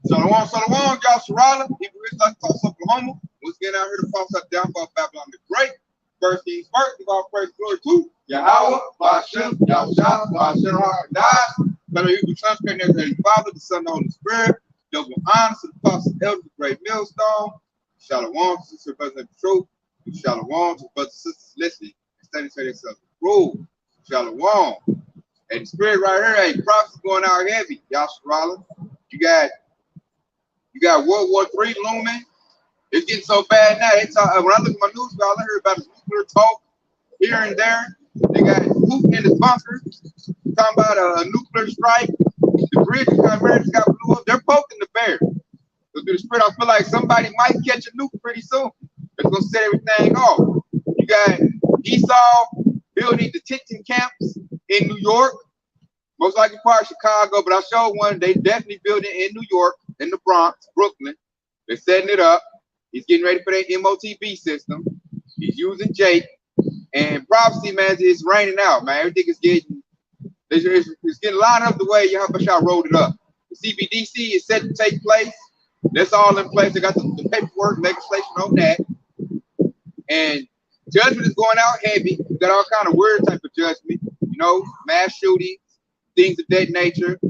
Shalom, shalom, y'all Sharala, people rich like Tulsa Oklahoma. Once again out here to false up down for Babylon the Great. First things first, give all praise glory to Yahweh, Ba'ashem, Yahushua, Ba'ashem, HaKadosh. Fellow Hebrew Son, Spirit, Heavenly Father, the Son, the Holy Spirit. Double honor to the Apostle Elder, the Great Millstone. Shalom, sister, brothers of the truth. Shalom to brothers and sisters listening and studying to themselves approved. Shalom. And the Spirit right here, hey, prophecy going out heavy, y'all Sharala. You got World War III looming. It's getting so bad now. When I look at my news, I heard about this nuclear talk here and there. They got Putin in his bunker talking about a nuclear strike. The bridge in America got blew up. They're poking the bear. So through the Spirit, I feel like somebody might catch a nuke pretty soon. It's gonna set everything off. You got Esau building detention camps in New York. Most likely part of Chicago, but I showed one. They definitely building in New York, in the Bronx, Brooklyn. They're setting it up. He's getting ready for that MOTB system. He's using Jake. And prophecy, man, it's raining out, man. Everything is getting, it's getting lined up the way Yahushua wrote it up. The CBDC is set to take place. That's all in place. They got the paperwork, legislation on that. And judgment is going out heavy. You got all kind of weird type of judgment, you know, mass shootings, things of that nature.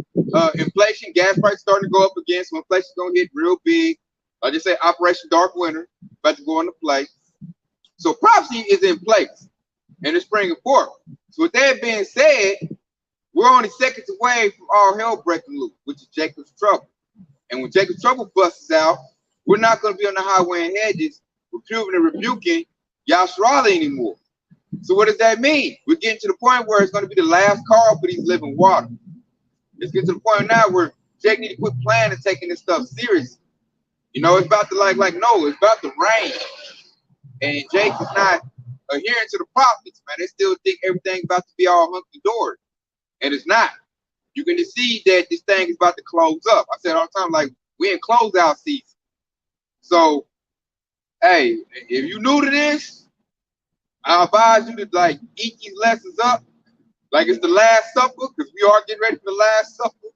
Inflation, gas prices starting to go up again, so inflation's gonna hit real big. I just say Operation Dark Winter about to go into play. So prophecy is in place and it's springing forth. So with that being said, we're only seconds away from all hell breaking loose, which is Jacob's trouble. And when Jacob's trouble busts out, we're not going to be on the highway and hedges reproving and rebuking Yahshua anymore. So what does that mean? We're getting to the point where it's going to be the last call for these living water. It's getting to the point now where Jake need to quit playing and taking this stuff seriously. You know, it's about to no, it's about to rain. And Jake is not adhering to the prophets, man. They still think everything's about to be all hunky-dory. And it's not. You can just see that this thing is about to close up. I said all the time, like, we're in closeout season. So, hey, if you new to this, I advise you to, like, eat these lessons up like it's the Last Supper, because we are getting ready for the Last Supper.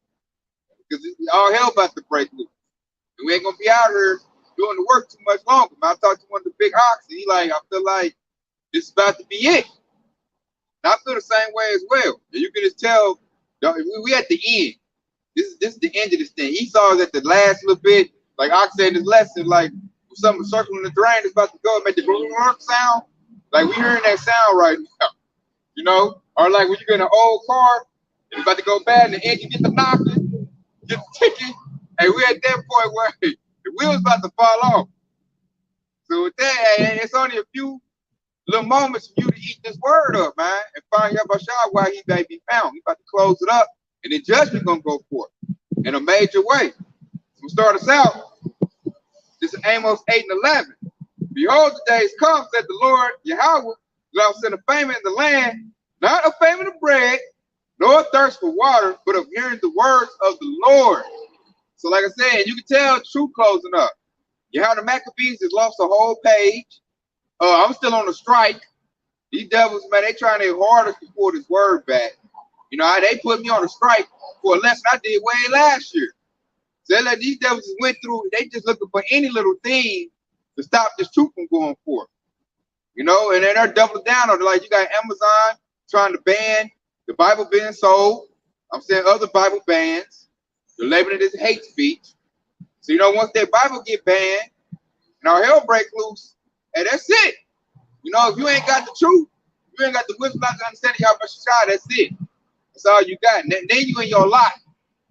Because all hell about to break loose. And we ain't going to be out here doing the work too much longer. Man, I talked to one of the big hawks, and he like, I feel like this is about to be it. And I feel the same way as well. And you can just tell, we at the end. This is the end of this thing. Esau is at the last little bit, like Ox said in his lesson, like something circling the drain is about to go and make the sound. Like we hearing that sound right now. You know? Or like when you get in an old car, it's about to go bad and the engine get the knocking, get the ticking. Hey, we're at that point where the wheel's about to fall off. So with that, it's only a few little moments for you to eat this word up, man, and find out about Yahshua why he may be found. He's about to close it up, and then judgment gonna go forth in a major way. So start us out. This is Amos 8 and 11. Behold, the days come, said the Lord Yahweh, that I will send a famine in the land, not a famine of bread, nor a thirst for water, but of hearing the words of the Lord. So like I said, you can tell truth closing up. Yahweh the Maccabees has lost a whole page. I'm still on the strike. These devils, man, they trying their hardest to pull this word back. You know, they put me on a strike for a lesson I did way last year. So like these devils just went through, they just looking for any little thing to stop this truth from going forth. You know, and then they're doubling down on it. Like you got Amazon trying to ban the Bible being sold. I'm saying other Bible bans. They're labeling it as hate speech. So, you know, once that Bible get banned and our hell break loose, and that's it. You know, if you ain't got the truth, you ain't got the wisdom, not to understand Yahshua, that's it. That's all you got. And then you in your lot.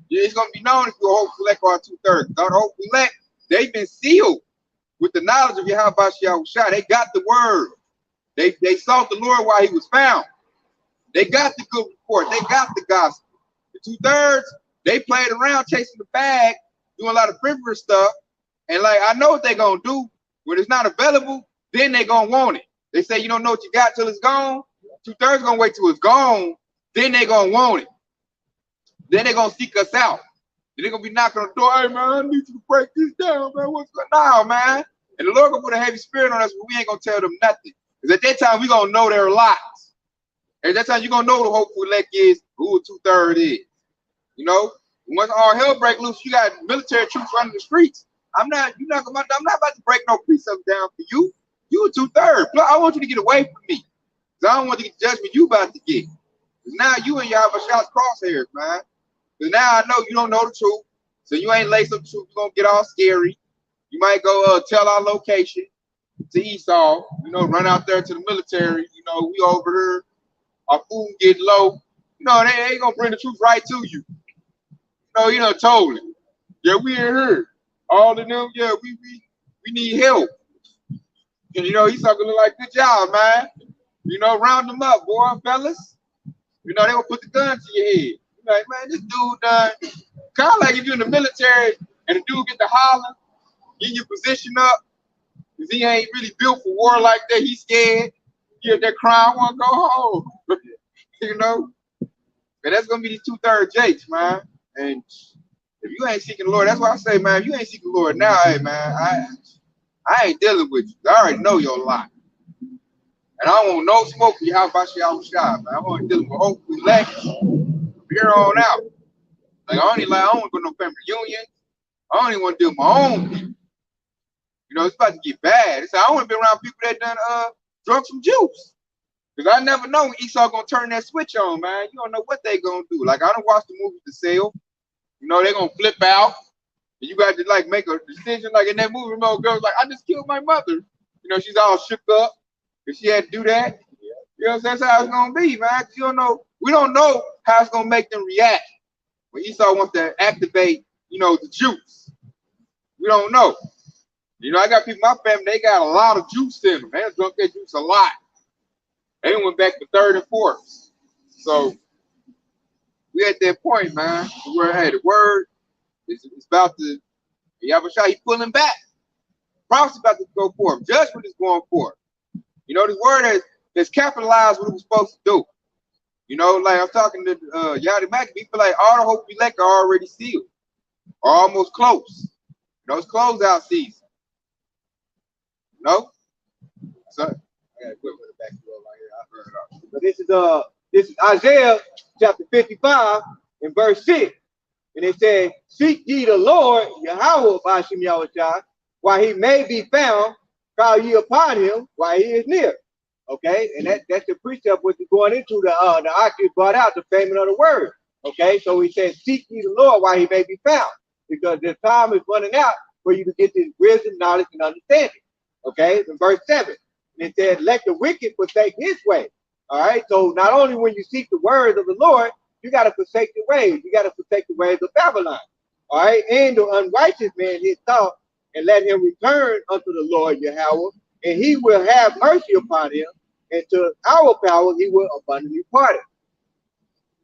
It's going to be known if you're a hope select or a 2/3. Our hope select, they've been sealed with the knowledge of Yahweh Yahushua. They got the word. They sought the Lord while he was found. They got the good report. They got the gospel. The 2/3, they played around chasing the bag, doing a lot of frivolous stuff. And like, I know what they're going to do. When it's not available, then they're going to want it. They say, you don't know what you got till it's gone. 2/3 going to wait till it's gone. Then they're going to want it. Then they're going to seek us out. Then they're going to be knocking on the door. Hey, man, I need you to break this down, man. What's going on, man? And the Lord going to put a heavy spirit on us, but we ain't going to tell them nothing. Because at that time, we're going to know their lies. At that time, you're going to know the hopeful elect is, who the 2/3 is. You know? Once all hell break loose, you got military troops running the streets. I'm not about to break no precepts down for you. You a 2/3. I want you to get away from me. Because I don't want to get the judgment you about to get. Because now you and y'all have a shot crosshairs, man. Because now I know you don't know the truth. So you ain't lace up the truth. You're going to get all scary. You might go tell our location to Esau. You know, run out there to the military. You know, we over here. Our food get low. You know, they ain't going to bring the truth right to you. You know, told him. Yeah, we in here. All of them, yeah, we need help. And you know, he's talking like, good job, man. You know, round them up, boy, fellas. You know, they gonna put the gun to your head. You're like, man, this dude done. Kind of like if you're in the military and the dude get to holler, get your position up, because he ain't really built for war like that. He's scared. He at that crime, want to go home. You know? And that's gonna be the 2/3 Jakes, man. And if you ain't seeking the Lord, that's why I say, man, if you ain't seeking the Lord now, hey, man, I ain't dealing with you. I already know your lie. And I don't want no smoke for you. How about you out shop, man? I'm only dealing with hopefully elect from here on out. Like, I don't want to go to no family reunion. I don't even want to deal with my own people. You know, it's about to get bad. It's like, I want to be around people that done drunk some juice. Because I never know when Esau going to turn that switch on, man. You don't know what they going to do. Like, I don't watch the movie To Sell. You know, they're going to flip out. And you got to, like, make a decision. Like, in that movie, the girl's like, I just killed my mother. You know, she's all shook up. Because she had to do that. You know, that's how it's going to be, man. You don't know. We don't know how it's going to make them react when Esau wants to activate, you know, the juice. We don't know. You know, I got people in my family, they got a lot of juice in them. They drunk that juice a lot. They went back to 3rd and 4th. So we at that point, man, where, hey, the word is about to, Yahushua, he's pulling back. Prophecy about to go forth. Judgment is going forth. You know, this word has capitalized what it was supposed to do. You know, like I'm talking to Yadi Mack, people like all the hope elect are already sealed, or almost close. You know, it's closeout season. You know? So, I got equipment in the back door right here. I heard it all. But this is Isaiah chapter 55 and verse 6. And it says, seek ye the Lord, Yahweh, Bashim Yahushua, while he may be found, call ye upon him while he is near. Okay, and that's the precept which is going into the octave brought out, the payment of the word. Okay, so he says, seek ye the Lord while he may be found, because the time is running out for you to get this wisdom, knowledge, and understanding. Okay, in verse 7, and it says, let the wicked forsake his way. All right, so not only when you seek the words of the Lord, you got to forsake the ways. You got to forsake the ways of Babylon. All right, and the unrighteous man his thought, and let him return unto the Lord Yahweh, and he will have mercy upon him, and to our power he will abundantly pardon.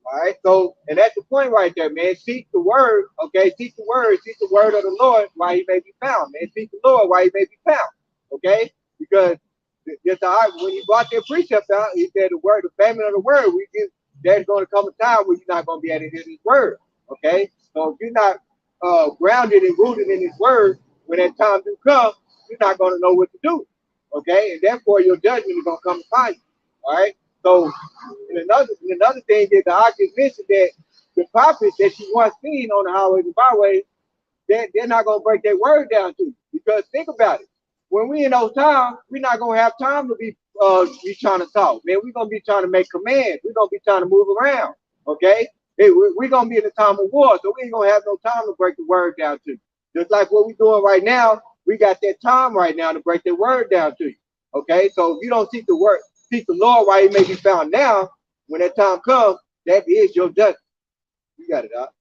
All right, so, and that's the point right there, man. Seek the word, okay? Seek the word of the Lord while he may be found, man. Seek the Lord while he may be found, okay? Because just when he brought their precepts out, he said the word, the payment of the word, there's going to come a time where you're not going to be able to hear his word, okay? So if you're not grounded and rooted in his word, when that time do come, you're not going to know what to do, okay? And therefore, your judgment is going to come upon you, all right? So, and another thing that the Archie mentioned, that the prophets that you once seen on the highways and byways, they're not going to break their word down to you. Because think about it. When we in those times, we're not going to have time to be trying to talk, man. We're going to be trying to make commands. We're going to be trying to move around, okay? We're going to be in a time of war, so we ain't going to have no time to break the word down to you. Just like what we're doing right now, we got that time right now to break the word down to you, okay? So if you don't seek the word, seek the Lord while he may be found now, when that time comes, that is your judgment. You got it, Doc.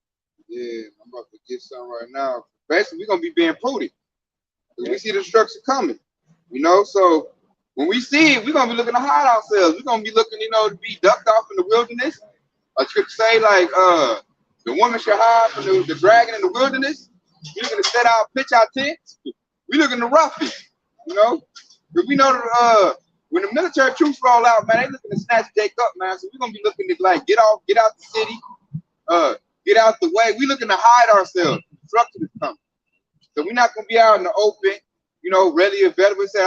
Yeah, I'm about to get some right now. Basically, we're going to be being prudent. We see the destruction coming, you know, so When we see it, we're gonna be looking to hide ourselves. We're gonna be looking, to be ducked off in the wilderness. Or scripture say, like, the woman shall hide from the dragon in the wilderness. We're looking to set out, pitch our tents. We looking to rough it, Because we know that when the military troops roll out, man, they looking to snatch Jake up, man. So we're gonna be looking to like get out the city, get out the way. We looking to hide ourselves. Destruction is coming. So we're not gonna be out in the open, ready or veteran said,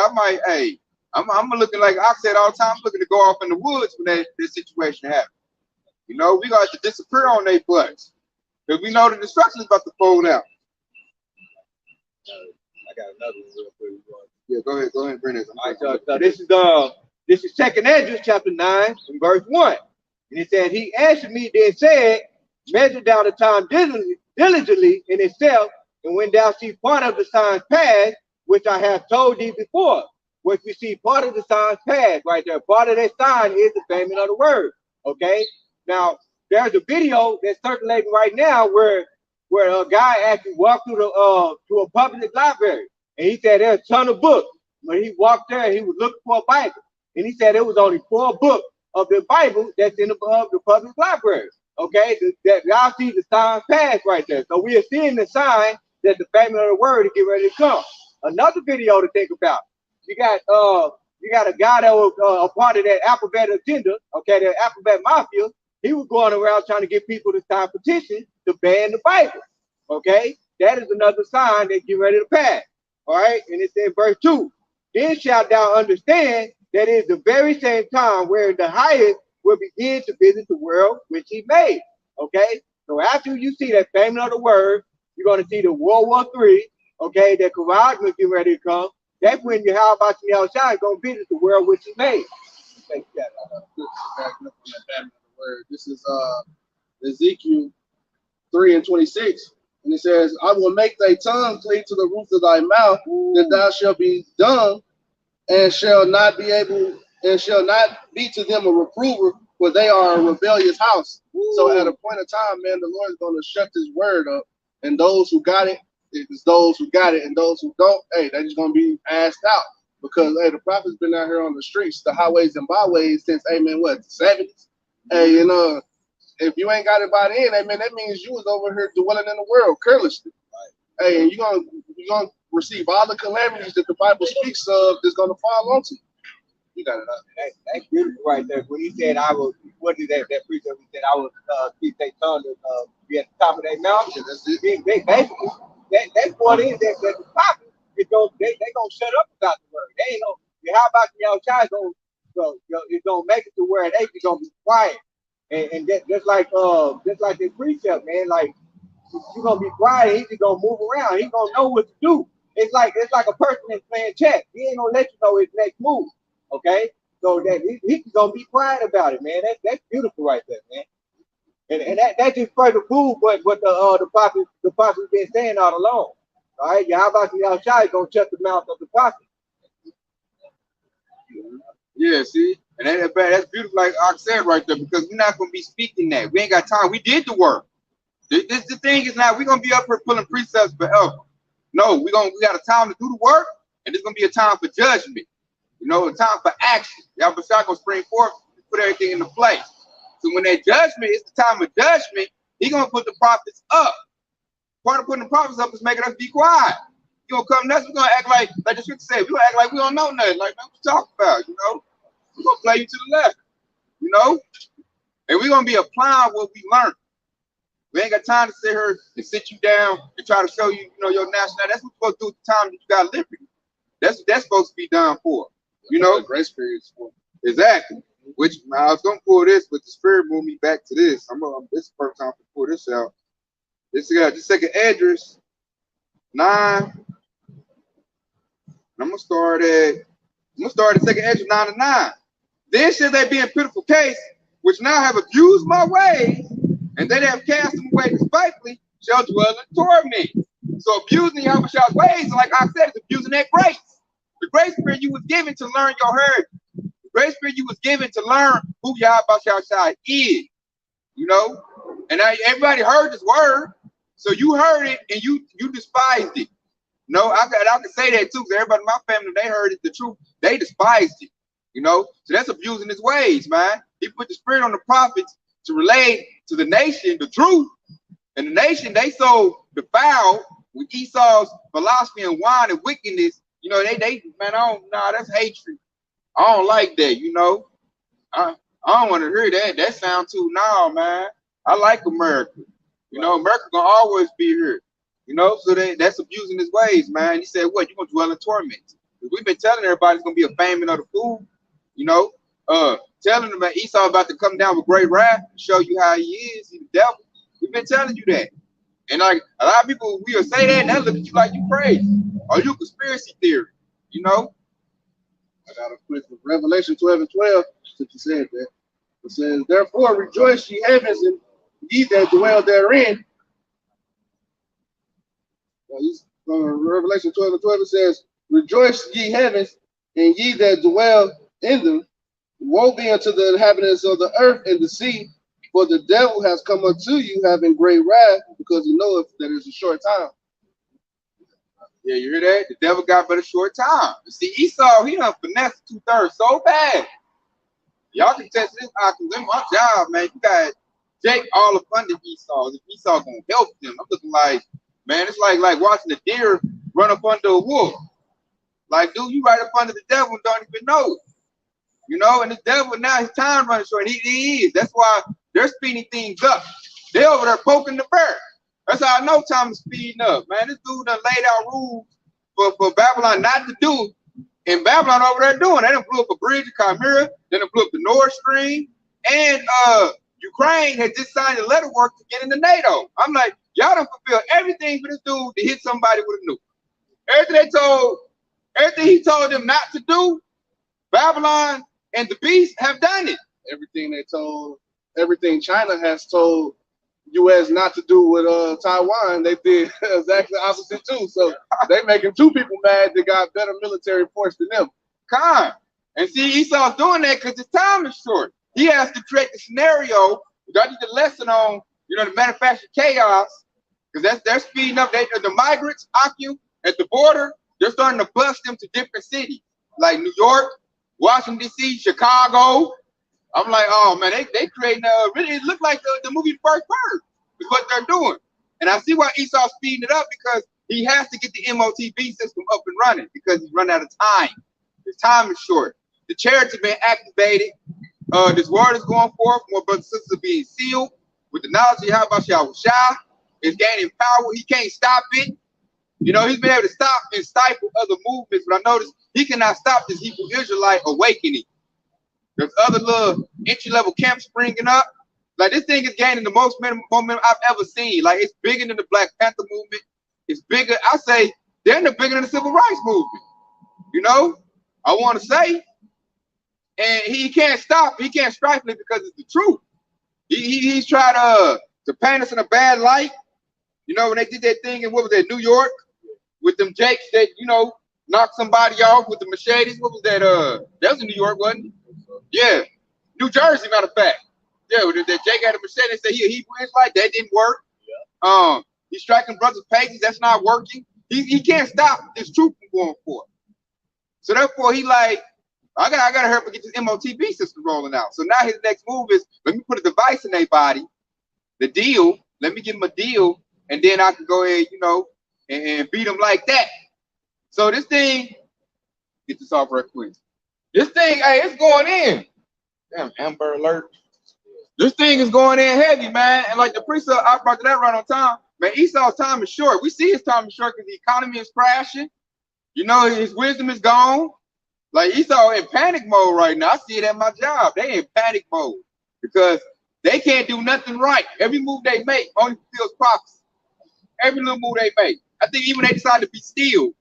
I'm looking like I said all the time, I'm looking to go off in the woods when this situation happens. We got to disappear on their butts. Because we know the destruction is about to fold out. I got another one real quick. Yeah, go ahead and bring this. All right, so this is 2nd Ezra chapter 9 and verse 1. And it said, he answered me, then said, measure down the time diligently in itself, and when thou see part of the signs past, which I have told thee before, which we see part of the signs past right there. Part of that sign is the famine of the word. Okay. Now there's a video that's circulating right now where a guy actually walked through to a public library, and he said there's a ton of books. When he walked there, he was looking for a Bible, and he said there was only 4 books of the Bible that's in the public library. Okay, that y'all see the sign pass right there. So we are seeing the sign that the famine of the word is getting ready to come. Another video to think about. You got a guy that was a part of that alphabet agenda. Okay, the alphabet mafia. He was going around trying to get people to sign petitions to ban the Bible. Okay, that is another sign that get ready to pass. All right, and it says verse 2. Then shalt thou understand that it is the very same time where the highest will begin to visit the world which he made. Okay, so after you see that famine of the word, you're going to see the World War III. Okay, that Quran will get ready to come. That's when Yahweh Shai is going to visit the world which he made. This is Ezekiel 3:26, and it says, I will make thy tongue cleave to the roof of thy mouth, that thou shalt be dumb, and shall not be to them a reprover, for they are a rebellious house. So at a point of time, man, the Lord is going to shut his word up, and those who got it, it's those who got it, and those who don't, hey, they're just going to be asked out. Because, hey, the prophet's been out here on the streets, the highways and byways since, the 70s. Hey, if you ain't got it by then, that means you was over here dwelling in the world carelessly. Hey, and you're gonna receive all the calamities that the Bible speaks of that's gonna fall onto you. You got it up. That's beautiful right there. When he said, I will, what is that preacher? He said, I will keep their tongue to be at the top of their mouth. Yeah, that's it. They basically, that's what it is that the prophet is going, they gonna shut up about the word. They ain't no, how about y'all guys it's gonna make it to where they be gonna be quiet. And just like the precept, man, like you're gonna be quiet, he's just gonna move around, he's gonna know what to do. It's like a person that's playing chess. He ain't gonna let you know his next move. Okay? So that he's gonna be quiet about it, man. That's beautiful right there, man. And that just further prove what the prophet's been saying all along. All right, how about y'all shy gonna shut the mouth of the prophet? Yeah, see? And that's beautiful, like I said right there, because we're not going to be speaking that. We ain't got time. We did the work. The thing is now, we're going to be up here pulling precepts forever. No, we got a time to do the work, and there's going to be a time for judgment. A time for action. Y'all going to spring forth and put everything into place. So when that judgment is the time of judgment, he's going to put the prophets up. Part of putting the prophets up is making us be quiet. You're going to come next, we're going to act like the scripture said, we're going to act like we don't know nothing. Like, what you talking about, We're going to play you to the left, And we're going to be applying what we learned. We ain't got time to sit here and sit you down and try to show you, your nationality. That's what you're supposed to do at the time that you got liberty. That's what that's supposed to be done for, Grace period is for. Exactly. Which I was going to pull this, but the spirit moved me back to this. This is the first time to pull this out. This is the 2nd address, 9. I'm gonna start at 2nd address 9 to 9. Then should they be in pitiful case, which now have abused my ways, and they have cast them away despitefully, shall dwell in torment. So abusing Yahweh's ways, like I said, is abusing that grace. The grace period you was given to learn your heritage. The grace period you was given to learn who Yahweh is. And now everybody heard this word, so you heard it and you despised it. No, I can say that too, because everybody in my family, they heard it, the truth, they despised it. You know, so that's abusing his ways, man. He put the spirit on the prophets to relay to the nation the truth. And the nation, they so defiled with Esau's philosophy and wine and wickedness. You know, they man, that's hatred. I don't like that, you know. I don't want to hear that. That sound too man. I like America. You know, America gonna always be here. You know, so that's abusing his ways, man. He said, what, you gonna dwell in torment? We've been telling everybody it's gonna be a famine of the food, you know, telling them that Esau about to come down with great wrath and show you how he is, he's the devil. We've been telling you that. And like a lot of people will say that and they look at you like you crazy. Or you conspiracy theory, you know? I got a quick Revelation 12:12, since you said that. It says, therefore rejoice ye heavens and ye that dwell therein. Revelation 12:12, it says, rejoice ye heavens and ye that dwell in them. Woe be unto the inhabitants of the earth and the sea, for the devil has come unto you having great wrath, because he knoweth that it's a short time. Yeah, you hear that? The devil got but a short time. See, Esau, he done finessed 2/3 so bad. Y'all can test this out, because in my job, man, you got Jake all up under Esau. If Esau gonna help them, I'm looking like, man, it's like watching a deer run up under a wolf. Like, dude, you right up under the devil and don't even know it. You know, and the devil now, his time running short. He is. That's why they're speeding things up. They over there poking the bear. That's how I know time is speeding up, man. This dude done laid out rules for Babylon not to do. And Babylon over there doing. They done blew up a bridge in Chimera. Then they blew up the Nord Stream. And Ukraine had just signed a letter work to get into NATO. I'm like, y'all done fulfill everything for this dude to hit somebody with a nuke. Everything he told them not to do, Babylon and the beast have done it. Everything China has told U.S. not to do with Taiwan, they did exactly the opposite too. So they making two people mad that got better military force than them. And see, Esau's doing that because his time is short. He has to create the scenario. I need the lesson on, the manufactured chaos, because they're speeding up. The migrants occupy at the border. They're starting to bust them to different cities like New York, Washington D.C., Chicago. I'm like, oh man, they creating really. It looked like the movie First Bird is what they're doing. And I see why Esau's speeding it up, because he has to get the MOTB system up and running because he's run out of time. His time is short. The chariots have been activated. This word is going forth. More brothers and sisters are being sealed with the knowledge of Yahweh Shah. It's gaining power. He can't stop it. He's been able to stop and stifle other movements, but I noticed he cannot stop this Hebrew Israelite awakening. There's other little entry-level camps springing up. Like, this thing is gaining the most momentum I've ever seen. Like, it's bigger than the Black Panther movement. It's bigger. I say they're bigger than the Civil Rights movement. I want to say. And he can't stop. He can't stifle it because it's the truth. He's tried to paint us in a bad light. When they did that thing in, what was that, New York? With them Jakes that, knocked somebody off with the machetes. What was that? That was in New York, wasn't it? Yeah. New Jersey, matter of fact. Yeah, that Jake had a machete and said he a Hebrew Israelite. That didn't work. Yeah. He's striking brothers' pages. That's not working. He can't stop this truth from going forth. So therefore, he like, I gotta hurry up and get this MOTB system rolling out. So now his next move is, let me put a device in their body, the deal. Let me give him a deal, and then I can go ahead, and beat him like that. So this thing, get this off real quick. This thing, hey, it's going in. Damn, Amber Alert. This thing is going in heavy, man. And like the priest, I brought that right on time. Man, Esau's time is short. We see his time is short because the economy is crashing. His wisdom is gone. Like, Esau in panic mode right now. I see it at my job. They in panic mode because they can't do nothing right. Every move they make only fulfills prophecy. Every little move they make. I think even they decide to be still,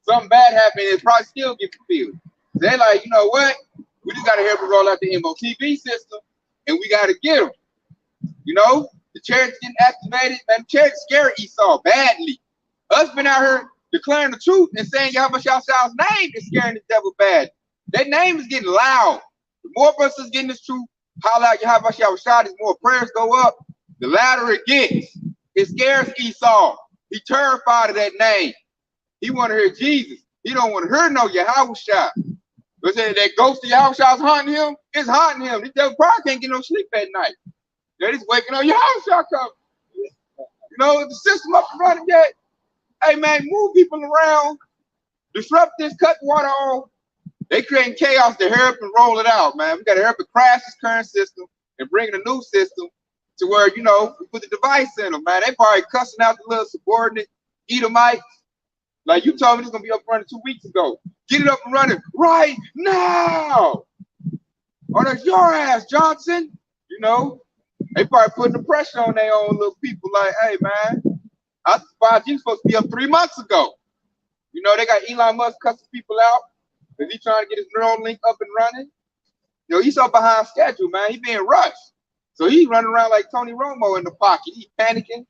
something bad happened, it probably still get fulfilled. They're like, you know what? We just got to help them roll out the MOTB system, and we got to get them. The chariots getting activated, man. The chariots scare Esau badly. Us been out here declaring the truth and saying Yahweh Shah's name is scaring the devil bad. That name is getting loud. The more brothers getting this truth, holler out Yahweh Shah, the more prayers go up, the louder it gets. It scares Esau. He's terrified of that name. He want to hear Jesus. He don't want to hear no Yahushua. But say that ghost of Yahushua's haunting him, it's haunting him. This devil probably can't get no sleep at night. They're just waking up, Yahushua come. You know, the system up and running yet. Hey man, move people around, disrupt this, cut water off. They creating chaos to hurry up and roll it out, man. We got to hurry up and crash this current system and bring in a new system to where, you know, we put the device in them, man. They probably cussing out the little subordinate Edomites. Like you told me this is going to be up and running 2 weeks ago. Get it up and running right now. Or that's your ass, Johnson. You know, they probably putting the pressure on their own little people like, hey, man, I thought 5G was supposed to be up 3 months ago. You know, they got Elon Musk cussing people out because he's trying to get his neural link up and running. You know, he's so behind schedule, man. He being rushed. So he's running around like Tony Romo in the pocket. He's panicking,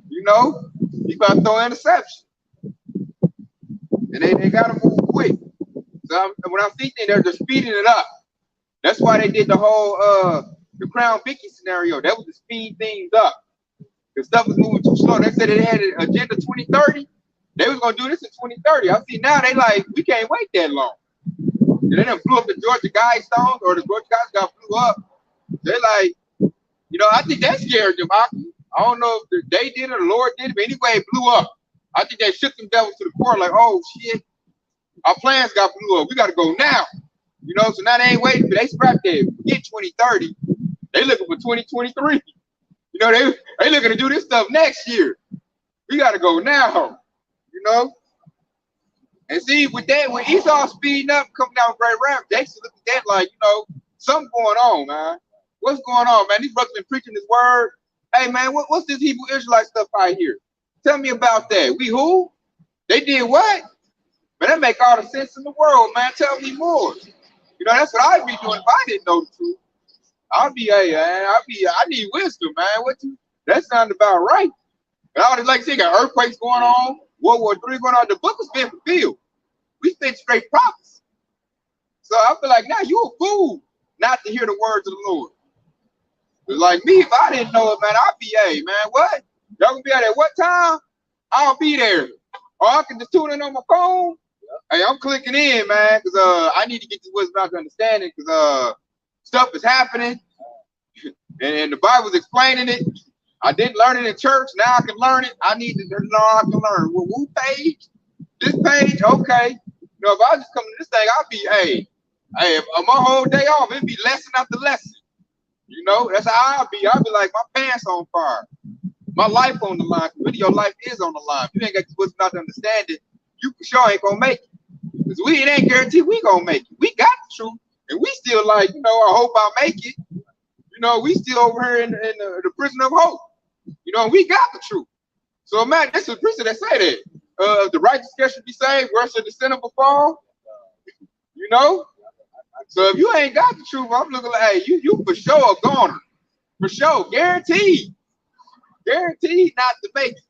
you know. He's about to throw an interception. And they got to move quick. So when I'm thinking, they're just speeding it up. That's why they did the whole the Crown Vicky scenario. That was to speed things up. Because stuff was moving too slow. They said they had an agenda 2030. They was going to do this in 2030. I see now they like, we can't wait that long. And they done blew up the Georgia Guidestones, or the Georgia Guys got blew up. They're like, you know, I think that scared them. I don't know if they did it or the Lord did it, but anyway, it blew up. I think they shook them devils to the core, like, oh shit, our plans got blew up. We got to go now. You know, so now they ain't waiting, but they scrapped that. Forget 2030. They looking for 2023. You know, they looking to do this stuff next year. We got to go now. You know? And see, with that, when Esau speeding up, coming down with great ramp, Jason looked at that like, you know, something going on, man. What's going on, man? These brothers been preaching this word. Hey, man, what's this Hebrew Israelite stuff out here? Tell me about that. We who? They did what? Man, that make all the sense in the world, man. Tell me more. You know, that's what I'd be doing if I didn't know the truth. I need wisdom, man. That sounds about right. And all this, like I said, got earthquakes going on, World War III going on. The book has been fulfilled. We spent straight prophets. So I feel like now you a fool not to hear the words of the Lord. But like me, if I didn't know it, man, I'd be, hey, man, what? Y'all gonna be out at what time? I'll be there. Or I can just tune in on my phone. Hey, I'm clicking in, man, because I need to get this wisdom out to understanding, because stuff is happening, and the Bible's explaining it. I didn't learn it in church. Now I can learn it. I need to know I can learn. Well, who page? This page? Okay. You know, if I just come to this thing, I'll be, hey, if my whole day off, it'd be lesson after lesson. You know, that's how I'll be. I'll be like, my pants on fire. My life on the line. Really, your life is on the line. If you ain't got this wisdom out to understand it, you for sure ain't gonna make it. Because it ain't guaranteed we gonna make it. We got the truth. And we still like, you know, I hope I make it. You know, we still over here in the prison of hope. You know, we got the truth. So imagine, this is a priest that say that. The righteous should be saved, where should the sinner fall? You know? So if you ain't got the truth, I'm looking like, hey, you for sure a goner. For sure, guaranteed. Guaranteed not to make it.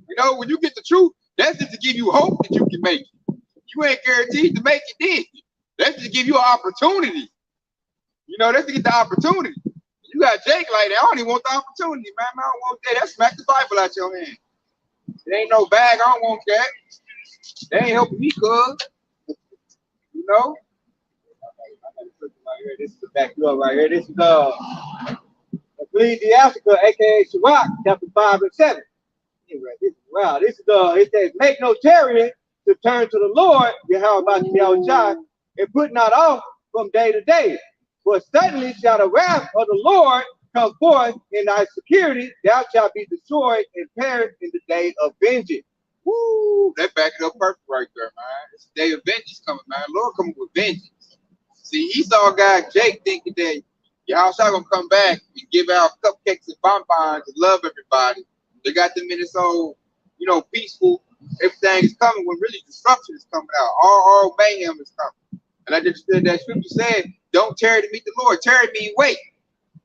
You know, when you get the truth, that's just to give you hope that you can make it. You ain't guaranteed to make it then. That's to give you an opportunity. You know, that's to get the opportunity. You got Jake like that. I don't even want the opportunity, man. I don't want that. That smack the Bible out your hand. It ain't no bag. I don't want that. They ain't helping me, cuz. You know? This is the back door right here. This is Ecclesiasticus, aka Sirach, chapter 5 and 7. Anyway, wow, this is it says, make no chariot to turn to the Lord, Yahweh, and put not off from day to day. For suddenly shall the wrath of the Lord come forth in thy security, thou shalt be destroyed and perish in the day of vengeance. Woo, that back it up perfect right there, man. It's the day of vengeance coming, man. Lord coming with vengeance. See, Esau guy Jake thinking that y'all gonna come back and give out cupcakes and bonbons and love everybody. They got them in this old, you know, peaceful, everything is coming when really destruction is coming out. All mayhem is coming. And I just said that scripture said, don't tarry to meet the Lord. Tarry means wait.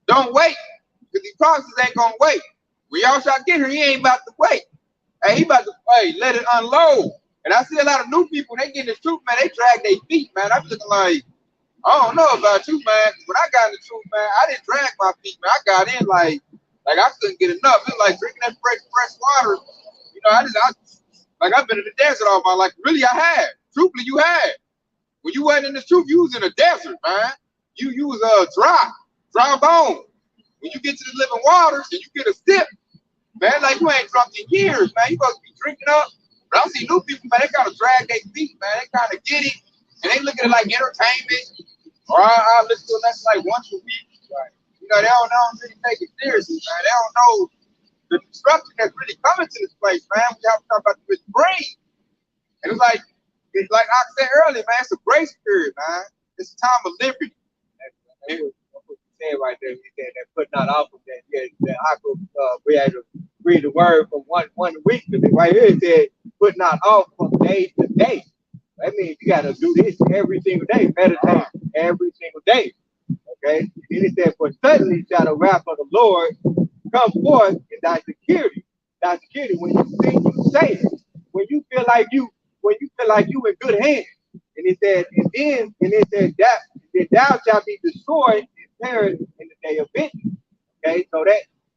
Don't wait. Because these promises ain't gonna wait. When y'all shall get here, he ain't about to wait. Hey, he about to let it unload. And I see a lot of new people, when they get in the truth, man, they drag their feet, man. I'm looking like, I don't know about you, man. When I got in the truth, man, I didn't drag my feet, man. I got in like I couldn't get enough. It was like drinking that fresh water. You know, Like I've been in the desert all my life. Really, I had. Truthfully, you had. When you wasn't in the truth, you was in the desert, man. You was dry bone. When you get to the living waters and you get a sip, man, like you ain't drunk in years, man. You supposed to be drinking up. But I see new people, man, they gotta drag their feet, man. They kind of get it, and they look at it like entertainment. Or I listen to it like once a week. Right. You know, they don't really take it seriously, man. They don't know the destruction that's really coming to this place, man. We have to talk about this brain. And it's like I said earlier, man, it's a grace period, man. It's a time of liberty. That's what you said right there. You said that putting out off of that. Yeah, that I could we had to read the word from one week. Right here it said putting out off from day to day. That means you gotta do this every single day, meditate every single day. Okay? And it said, for suddenly shall the wrath of the Lord come forth in thy security. Thy security, when you think you safe, when you feel like you in good hands. And it said, that thou shalt be destroyed and perish in the day of vengeance. Okay, so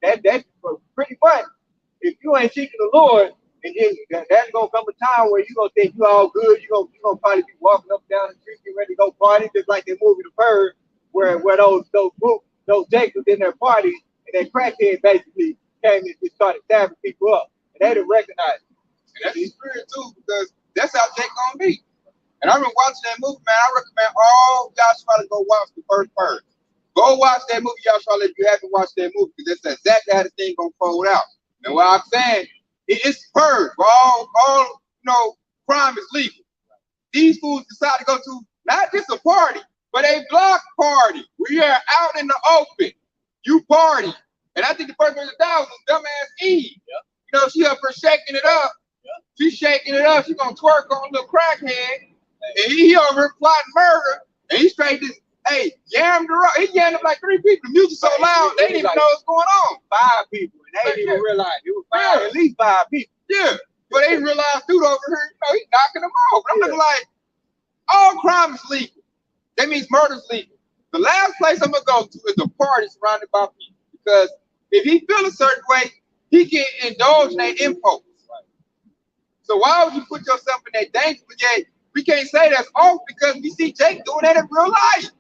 that's pretty much, if you ain't seeking the Lord, and then that's gonna come a time where you're gonna think you all good, you're gonna probably be walking up and down the street, getting ready to go party, just like that movie The Purge, where those Jacobs in their parties, and that crackhead basically came and just started stabbing people up. And they didn't recognize it. And that's the spirit too, because that's how Jake gonna be. And I've been watching that movie, man. I recommend all y'all try to go watch the first Purge. Go watch that movie, y'all try if you haven't watched that movie, because that's exactly how the thing gonna fold out. And what I'm saying, it's purge. All crime is legal. These fools decide to go to not just a party, but a block party. We are out in the open. You party. And I think the first person to die was this dumbass Eve. Yep. You know, she up for shaking it up. Yep. She's shaking it up. She's gonna twerk on a little crackhead. Hey. And he over here plotting murder. And he straight just, yammed her up. He yammed up like 3 people. The music so loud, they didn't even know what's going on. 5 people. And they didn't even realize it was at least 5 people. Yeah. But they didn't realize dude over here, he's knocking them off. But I'm looking like, all crime is legal. That means murder's legal. The last place I'm gonna go to is a party surrounded by people. Because if he feel a certain way, he can indulge in that impulse. So why would you put yourself in that danger? But yet we can't say that's off because we see Jake doing that in real life.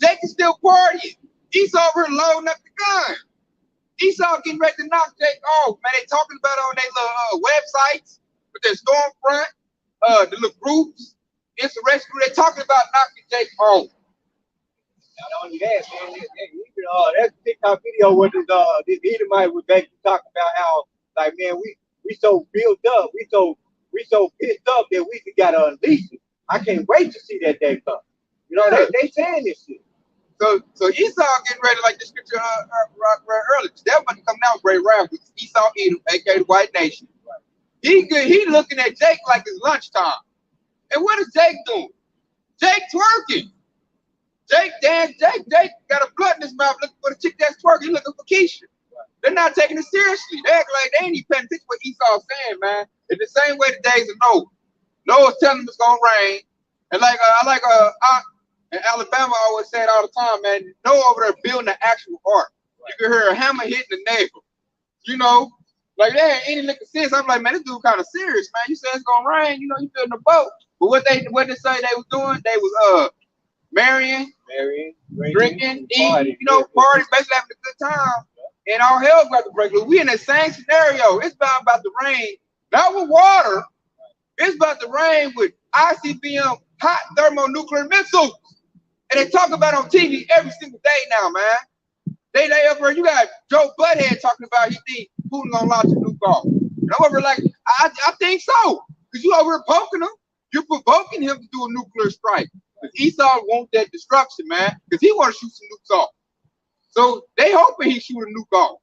Jake is still partying. Esau over here loading up the gun. Esau getting ready to knock Jake off. Man, they talking about it on their little websites with their Stormfront, the little groups, insurrection group. They talking about knocking Jake off. Not only that, man, that TikTok video with this Edomite was basically talking about how, like, man, we so built up, we so pissed up that we gotta unleash it. I can't wait to see that day come. You know, they saying this shit. So Esau getting ready, like the scripture read earlier. They're about to come down with great wrath with Esau Edom, aka the white nation. He looking at Jake like it's lunchtime. And what is Jake doing? Jake twerking. Jake got a blood in his mouth looking for the chick that's twerking, looking for Keisha. They're not taking it seriously. They act like they ain't even paying attention to what Esau's saying, man. It's the same way the days of Noah. Noah's telling them it's gonna rain. And in Alabama, I always say it all the time, man. Noah over there building an actual ark. You can hear a hammer hitting the neighbor. You know, like they ain't any lick of sense. I'm like, man, this dude kind of serious, man. You said it's gonna rain, you building a boat. But what they say they was doing, they was marrying, drinking, eating, party, basically having a good time. And all hell's about to break loose. We in the same scenario. It's about to rain, not with water. It's about to rain with ICBM hot thermonuclear missiles. And they talk about it on TV every single day now, man. They up there, you got Joe Butthead talking about he think Putin gonna launch a nuke off. And I'm over like, I think so. Because you over here poking him. You're provoking him to do a nuclear strike. Because Esau wants that destruction, man. Because he want to shoot some nukes off. So they hoping he shoot a nuke off.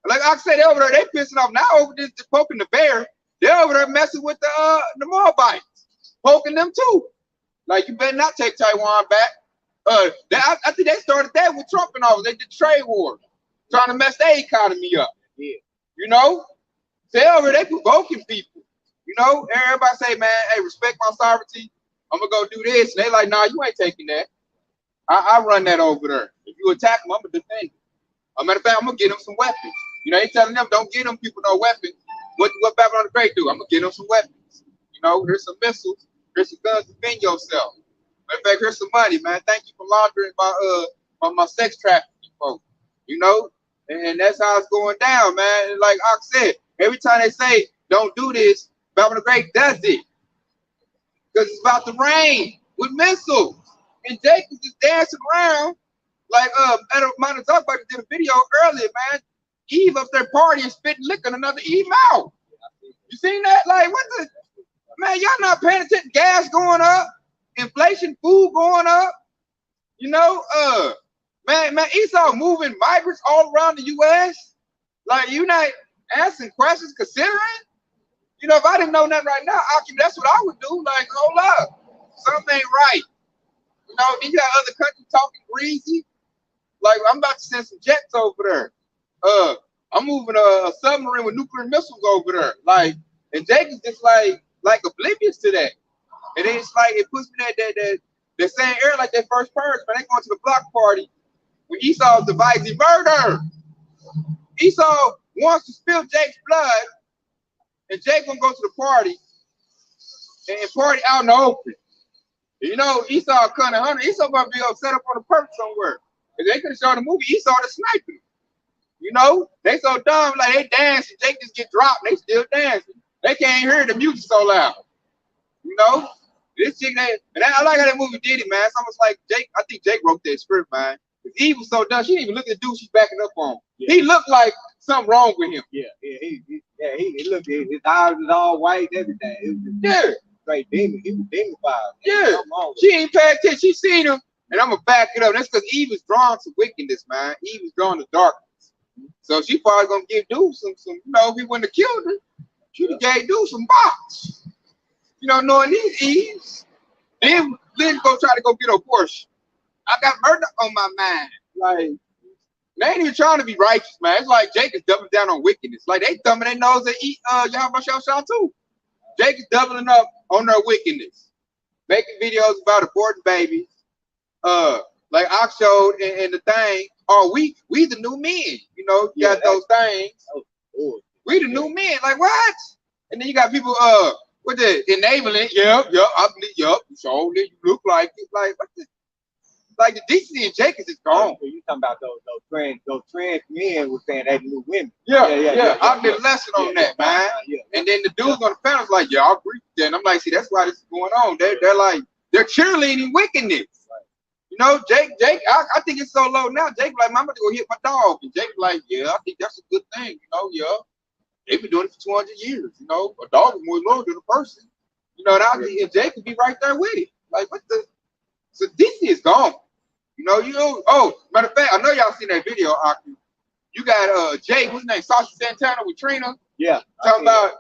Like I said, they over there, they pissing off. Now over there just poking the bear. They're over there messing with the Moabites. Poking them too. Like, you better not take Taiwan back. I think they started that with Trump and all. They did trade war. Trying to mess their economy up. Yeah. They over there, they provoking people. Everybody say, man, hey, respect my sovereignty. I'm gonna go do this. And they like, nah, you ain't taking that. I run that over there. If you attack them, I'm gonna defend you. As a matter of fact, I'm gonna get them some weapons. They telling them don't get them people no weapons. What Babylon the Great do? I'm gonna get them some weapons. You know, here's some missiles, here's some guns to defend yourself. Matter of fact, here's some money, man. Thank you for laundering my sex trafficking folks. You know, and that's how it's going down, man. And like Ox said, every time they say don't do this, Babylon the Great does it. Because it's about to rain with missiles. And Jake is just dancing around like at a minor talk about did a video earlier, man. Eve up there partying, spitting liquor in another Eve mouth. You seen that? Like what the man, y'all not paying attention, gas going up, inflation, food going up. You know, man, Esau moving migrants all around the US. Like you not asking questions, considering? You know, if I didn't know that right now, that's what I would do. Like, hold up, something ain't right. You know, you got other countries talking greasy. Like, I'm about to send some jets over there. I'm moving a submarine with nuclear missiles over there. Like, and Jake is just like oblivious to that. And then it's like it puts me that same air like that first purge, but they going to the block party when Esau's devising murder. Esau wants to spill Jake's blood. And Jake gonna go to the party and party out in the open. You know, Esau kind of hunter. Esau gonna be set up on a perch somewhere. If they could have shown the movie, Esau the sniping. You know, they so dumb, like they dancing. Jake just get dropped, and they still dancing. They can't hear the music so loud. You know, this chick, and I like how that movie did it, man. It's almost like Jake. I think Jake wrote that script, man. Eve was so dumb, she didn't even look at the dude she's backing up on. Yeah. He looked like something wrong with him. Yeah, he looked, his eyes was all white, everything. It was just straight demon. He was demonified. Yeah, she ain't paying attention. She seen him, and I'm gonna back it up. That's because Eve is drawn to wickedness, man. Eve is drawn to darkness. So she probably gonna give dude some, you know, if he wouldn't have killed her, she'd have gave dude some box. You know, knowing these Eves, then go try to go get a Porsche. I got murder on my mind. Like, they ain't even trying to be righteous, man. It's like Jake is doubling down on wickedness. Like, they thumbing their nose at Yahweh too. Jake is doubling up on their wickedness. Making videos about aborting babies. Like Ox showed in the thing, we the new men. You know, you got those things. We the new men. Like, what? And then you got people, what the enabling? Yep, so you look like it. Like, what the? Like the decency in Jake is gone. So you talking about those trans men were saying they new women. Yeah. I did a lesson on that, man. And then the dudes on the panel was like, yeah, I agree with that. And I'm like, see, that's why this is going on. They're like, they're cheerleading wickedness. Right. You know, Jake, I think it's so low now. Jake like, I'm gonna go hit my dog. And Jake like, yeah, I think that's a good thing. You know, yeah. They've been doing it for 200 years. You know, a dog is more loyal than a person. You know, and Jake could be right there with it. Like, what the? So decency is gone. You know, matter of fact, I know y'all seen that video, Aki. You got Jake, what's his name? Sasha Santana with Trina. Yeah. Talking about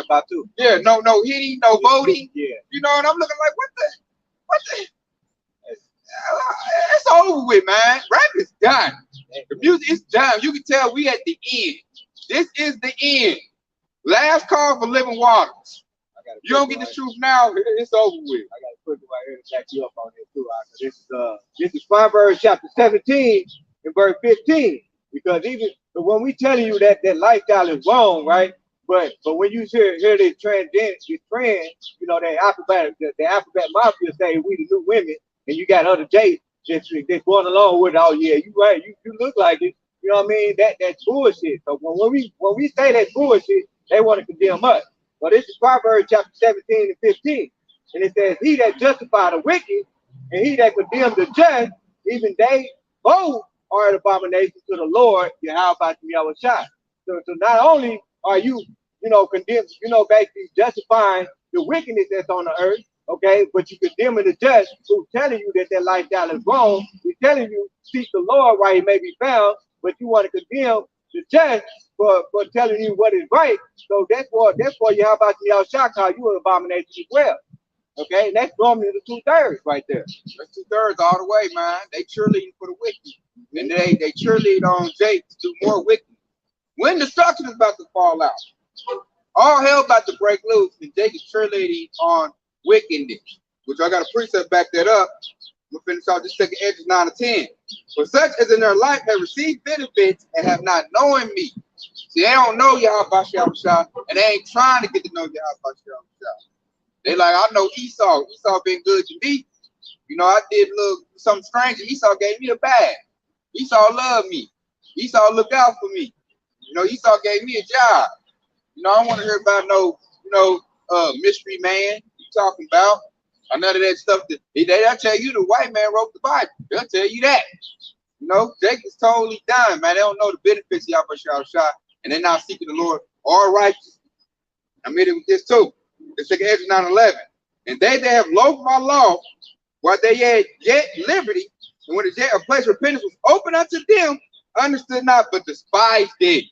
about too. Yeah, no hitting, no voting. Yeah. You know, and I'm looking like, what the? It's over with, man. Rap is done. The music is done. You can tell we at the end. This is the end. Last call for living waters. You don't get the truth now, it's over with. I got a quick one right here to back you up on this too. This is Proverbs chapter 17 and verse 15. Because even when we tell you that lifestyle is wrong, right? But when you hear this trend, you know, the alphabet mafia say we the new women, and you got other J's just going along with it. Oh yeah, you right, you look like it. You know what I mean? That's bullshit. So when we say that bullshit, they want to condemn us. So this is Proverbs chapter 17 and 15. And it says, he that justify the wicked and he that condemn the just, even they both are an abomination to the Lord, Yahweh Shai. So not only are you condemned, basically justifying the wickedness that's on the earth, okay, but you condemning the just who's telling you that their lifestyle is wrong. He's telling you, seek the Lord while he may be found, but you want to condemn the just for telling you what is right. So that's why Yahweh Shai call you an abomination as well. Okay, and that's normally the 2/3 right there. That's 2/3 all the way, man. They cheerleading for the wicked. And they cheerlead on Jake to do more wicked. When destruction is about to fall out, all hell about to break loose, and Jake is cheerleading on wickedness, which I got a precept back that up. We'll finish out this second edges 9 to 10. For such as in their life have received benefits and have not known me. See, they don't know Yahweh Shah, and they ain't trying to get to know Yahweh Shah. They like, I know Esau. Esau been good to me. You know, I did something strange. Esau gave me a bag. Esau loved me. Esau looked out for me. You know, Esau gave me a job. You know, I don't want to hear about no, mystery man you talking about. Or none of that stuff. They'll tell you the white man wrote the Bible. They'll tell you that. You know, Jacob's totally done, man. They don't know the benefits of Yahweh Shah, and they're not seeking the Lord or righteousness. I made it with this too. Let's take Ezra 9:11. And they that have loathed my law, while they had yet liberty, and when a place of repentance was open unto them, understood not, but despised it.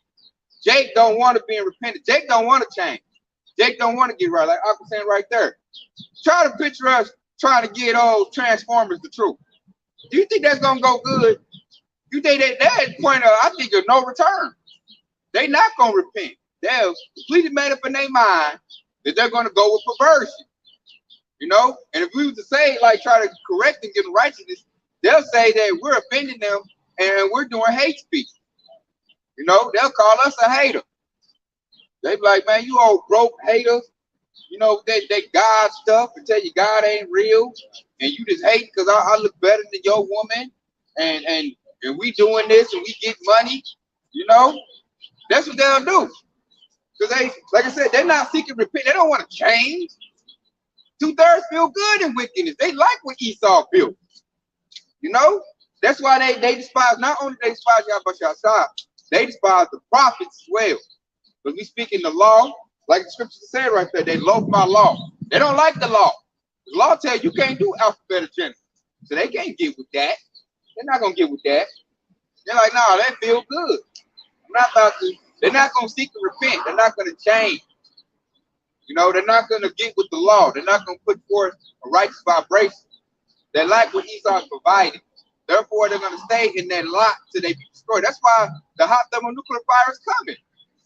Jake don't want to be in repentance. Jake don't want to change. Jake don't want to get right, like I was saying right there. Try to picture us trying to get old Transformers the truth. Do you think that's gonna go good? You think that point of, I think, of no return. They not gonna repent. They're completely made up in their mind that they're gonna go with perversion. You know, and if we were to say, like, try to correct them, give them righteousness, they'll say that we're offending them and we're doing hate speech. You know, they'll call us a hater. They be like, man, you old broke haters. You know, they God stuff and tell you God ain't real, and you just hate because I look better than your woman, and we doing this and we get money. You know, that's what they'll do. Because they, like I said, they're not seeking repent. They don't want to change. 2/3 feel good in wickedness. They like what Esau built. You know, that's why they despise, not only they despise Yahweh Shah, they despise the prophets as well. Because we speak in the law, like the scriptures say right there, they loathe my law. They don't like the law. The law tells you can't do alphabet agenda. So they can't get with that. They're not gonna get with that. They're like, nah, that feel good. I'm not about to, they're not gonna seek to repent. They're not gonna change. You know, they're not gonna get with the law. They're not gonna put forth a righteous vibration. They like what Esau provided. Therefore, they're gonna stay in that lot till they be destroyed. That's why the hot thermonuclear fire is coming.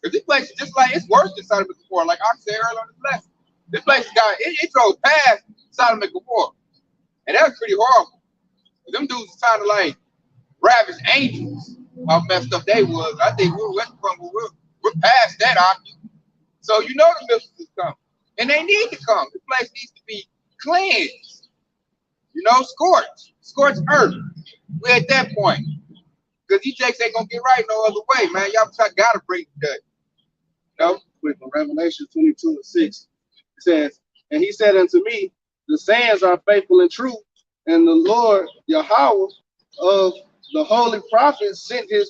Because this place is just like, it's worse than Sodom and Gomorrah, like I said earlier on this lesson. This place got, it drove past Sodom and Gomorrah. And that was pretty horrible. Them dudes was trying to like ravish angels. How messed up they was. I think we're past that, aren't you? So you know the missiles is coming. And they need to come. The place needs to be cleansed. You know, scorched earth. We're at that point. Because these jakes ain't gonna get right no other way, man. Y'all gotta bring the judge. You know? With Revelation 22:6, it says, and he said unto me, the sayings are faithful and true, and the Lord Yahweh of the holy prophets sent his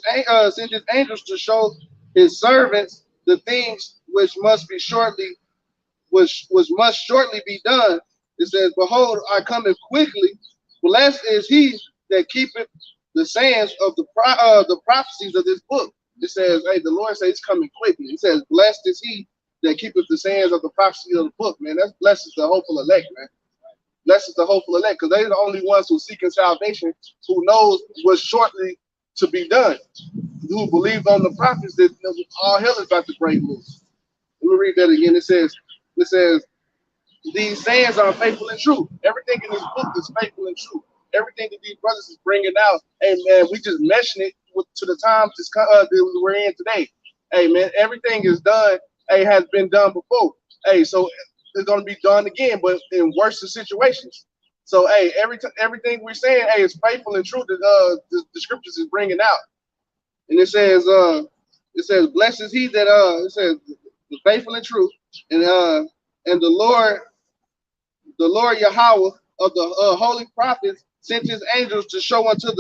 angels to show his servants the things which must shortly be done. It says, behold, I come quickly. Blessed is he that keepeth the sayings of the prophecies of this book. It says, hey, the Lord says he's coming quickly. He says, blessed is he that keepeth the sayings of the prophecy of the book, man. That's blessed is the hopeful elect, man. Blessed is the hopeful elect, because they're the only ones who seeking salvation, who knows what's shortly to be done, who believe on the prophets that all hell is about to break loose. Let me read that again. It says, these sayings are faithful and true. Everything in this book is faithful and true. Everything that these brothers is bringing out, hey man, we just meshing it to the times that we're in today. Hey man, everything is done. Hey, has been done before. Hey, so it's gonna be done again, but in worse situations. So hey, everything we're saying, hey, is faithful and true that the scriptures is bringing out. And it says, blessed is he that it says the faithful and true, and the Lord Yahweh of the holy prophets sent his angels to show unto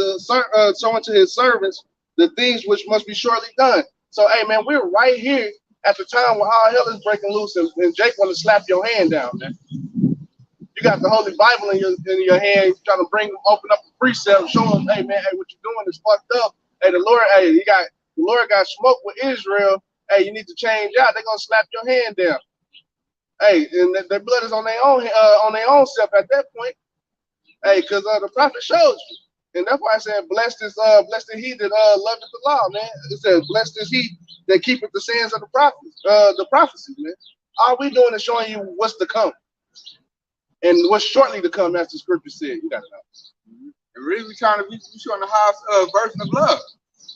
his servants the things which must be shortly done. So, hey, man, we're right here at the time where all hell is breaking loose, and Jake want to slap your hand down, man. You got the Holy Bible in your hand, trying to open up the precept, show them, hey, man, hey, what you're doing is fucked up. Hey, the Lord got smoke with Israel. Hey, you need to change out. They're gonna slap your hand down. Hey, and their blood is on their own self at that point. Hey, because the prophet shows you. And that's why I said, blessed is he that loveth the law, man. It says, blessed is he that keepeth the sayings of the prophets, the prophecies, man. All we doing is showing you what's to come. And what's shortly to come, as the scripture said. You got to know. And really, we're showing the highest version of love.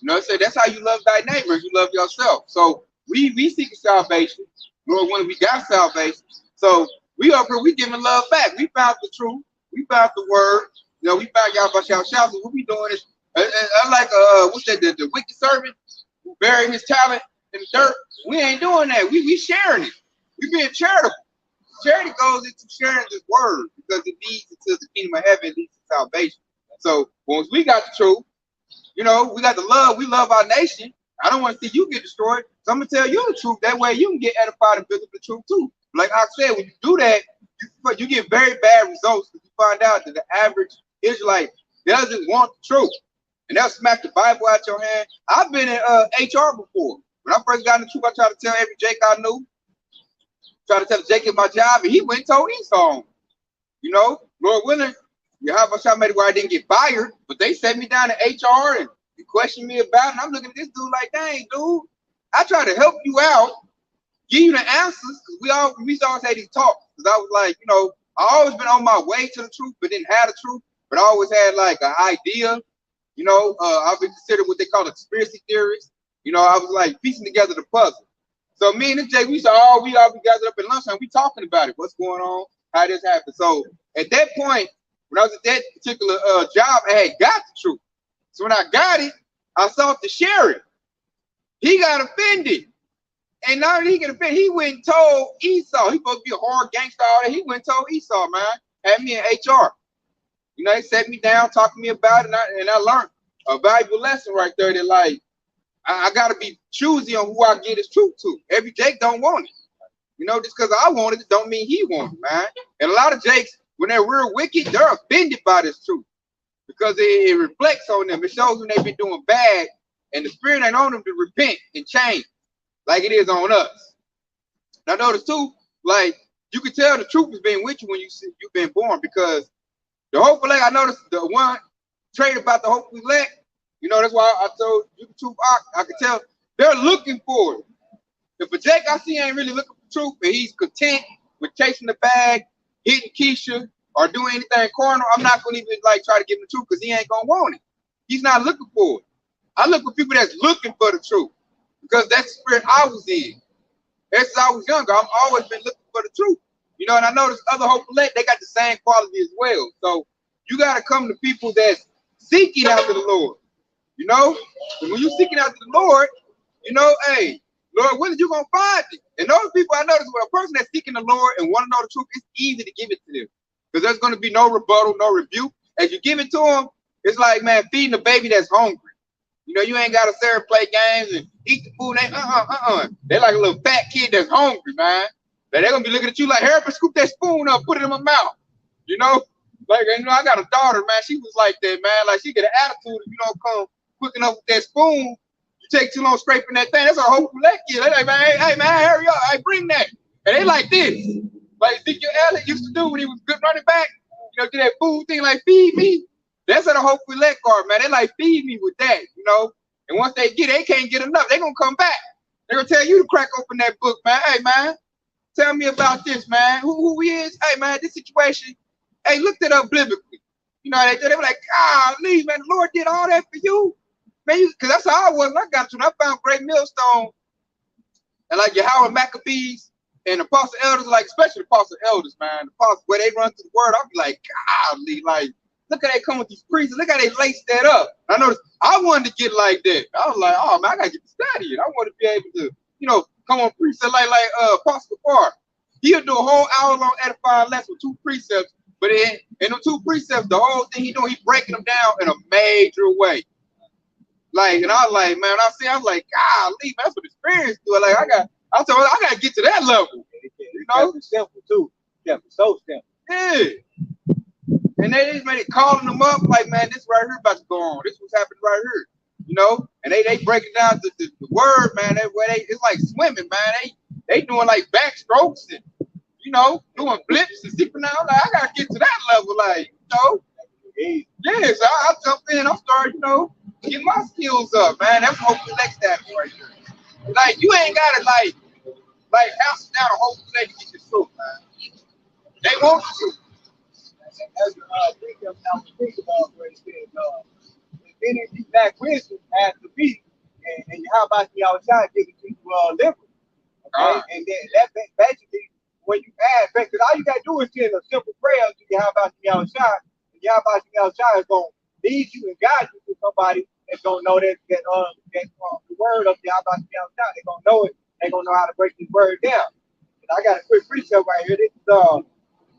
You know what I'm saying? That's how you love thy neighbor. You love yourself. So we seeking salvation. Lord, when we got salvation. So we up here, we giving love back. We found the truth. We found the word. You know, we found y'all about y'all shouts. What we doing is, like, what's that, the wicked servant who buried his talent in the dirt. We ain't doing that. We sharing it. We being charitable. Charity goes into sharing this word because it leads into the kingdom of heaven, it leads to salvation. So once we got the truth, you know, we got the love, we love our nation. I don't want to see you get destroyed. So I'm gonna tell you the truth. That way you can get edified and build up the truth too. Like I said, when you do that, you get very bad results because you find out that the average Israelite doesn't want the truth. And they'll smack the Bible out your hand. I've been in HR before. When I first got in the truth, I tried to tell every Jake I knew. Tried to tell Jacob my job, and he went and told Esau. You know, Lord willing, you have a shot made where I didn't get fired, but they set me down to HR and you questioned me about it. And I'm looking at this dude like, dang, dude, I try to help you out, give you the answers, because we always had these talks. Because I was like, you know, I always been on my way to the truth, but didn't have the truth, but I always had like an idea. You know, I've been considered what they call a conspiracy theorist. You know, I was like piecing together the puzzle. So me and Jay, we all be gathered up at lunchtime. We talking about it. What's going on? How this happened? So at that point, when I was at that particular job, I had got the truth. So when I got it, I sought to share it. He got offended. And now that he got offended, he went and told Esau. He supposed to be a hard gangster, all that. He went and told Esau, man. Had me in HR. You know, they set me down, talked to me about it, and I learned a valuable lesson right there that, like, I gotta be choosy on who I get his truth to. Every Jake don't want it. You know, just because I want it don't mean he wants it, man. And a lot of Jakes, when they're real wicked, they're offended by this truth. Because it reflects on them. It shows when they've been doing bad, and the spirit ain't on them to repent and change like it is on us. Now notice too, like you can tell the truth is being with you when you've been born, because the hopeful elect, I noticed the one trait about the hopeful elect. You know, that's why I told you the truth. I could tell they're looking for it. If a Jake I see ain't really looking for truth, and he's content with chasing the bag, hitting Keisha, or doing anything carnal, I'm not gonna even like try to give him the truth because he ain't gonna want it. He's not looking for it. I look for people that's looking for the truth because that's the spirit I was in. Ever since I was younger, I've always been looking for the truth. You know, and I noticed other hopeful elect, they got the same quality as well. So you gotta come to people that's seeking after the Lord. You know, and when you're seeking after the Lord, you know, hey, Lord, when are you gonna find it? And those people I notice, when a person that's seeking the Lord and want to know the truth, it's easy to give it to them because there's going to be no rebuttal, no rebuke. As you give it to them, it's like, man, feeding a baby that's hungry. You know, you ain't got to serve, play games and eat the food. They're like a little fat kid that's hungry, man. They're gonna be looking at you like, hurry up and scoop that spoon up, put it in my mouth. You know, like, you know, I got a daughter, man. She was like that, man. Like, she get an attitude if you don't come quick enough with that spoon. You take too long scraping that thing. That's a whole black kid. They like, man, hey, man, hurry up. Hey, bring that. And they like this. Like Ezekiel Elliott used to do when he was good running back. You know, do that food thing like, feed me. That's how the hopeful elect are, man. They like, feed me with that, you know. And once they get it, they can't get enough. They're going to come back. They're going to tell you to crack open that book, man. Hey, man, tell me about this, man. Who he is? Hey, man, this situation. Hey, look that up biblically. You know, they were like, golly, man, the Lord did all that for you. Man, because that's how I was when I got to it. I found great millstone and like your Howard Maccabees and apostle elders, like especially apostle elders, man. The apostle, where they run through the word, I'll be like, golly, like, look how they come with these priests. Look how they lace that up. I noticed I wanted to get like that. I was like, oh, man, I got to get studying. I want to be able to, you know, come on precepts like Apostle Parr. He'll do a whole hour-long edifying lesson with 2 precepts. But in the 2 precepts, the whole thing he doing, he breaking them down in a major way. Like, and I was like, man, I was like, golly, man, that's what experience do. Like, I got to get to that level. You know, it's simple too. Yeah, so simple. Yeah. And they just made it calling them up, like, man, this right here about to go on. This what's happening right here. You know, and they breaking down the word, man. It's like swimming, man. They doing like backstrokes and, you know, doing blips and zipping out. Like, I gotta get to that level, like, you know. Yeah, so I jump in, I start, you know, get my skills up, man. That's what the next step right there. Like, you ain't gotta like house down a whole thing to get this truth, man. They want the truth. As think about where it says, any of you lack wisdom, ask of me, and how about you outside give it to you liberal? Okay, and then that basically when you ask, because all you gotta do is send a simple prayer to you, how about you outside, and how about you outside is gonna lead you and guide you to somebody that's gonna know that the word of the how about you outside. They're gonna know it. They're gonna know how to break this word down. And I got a quick precept right here. This is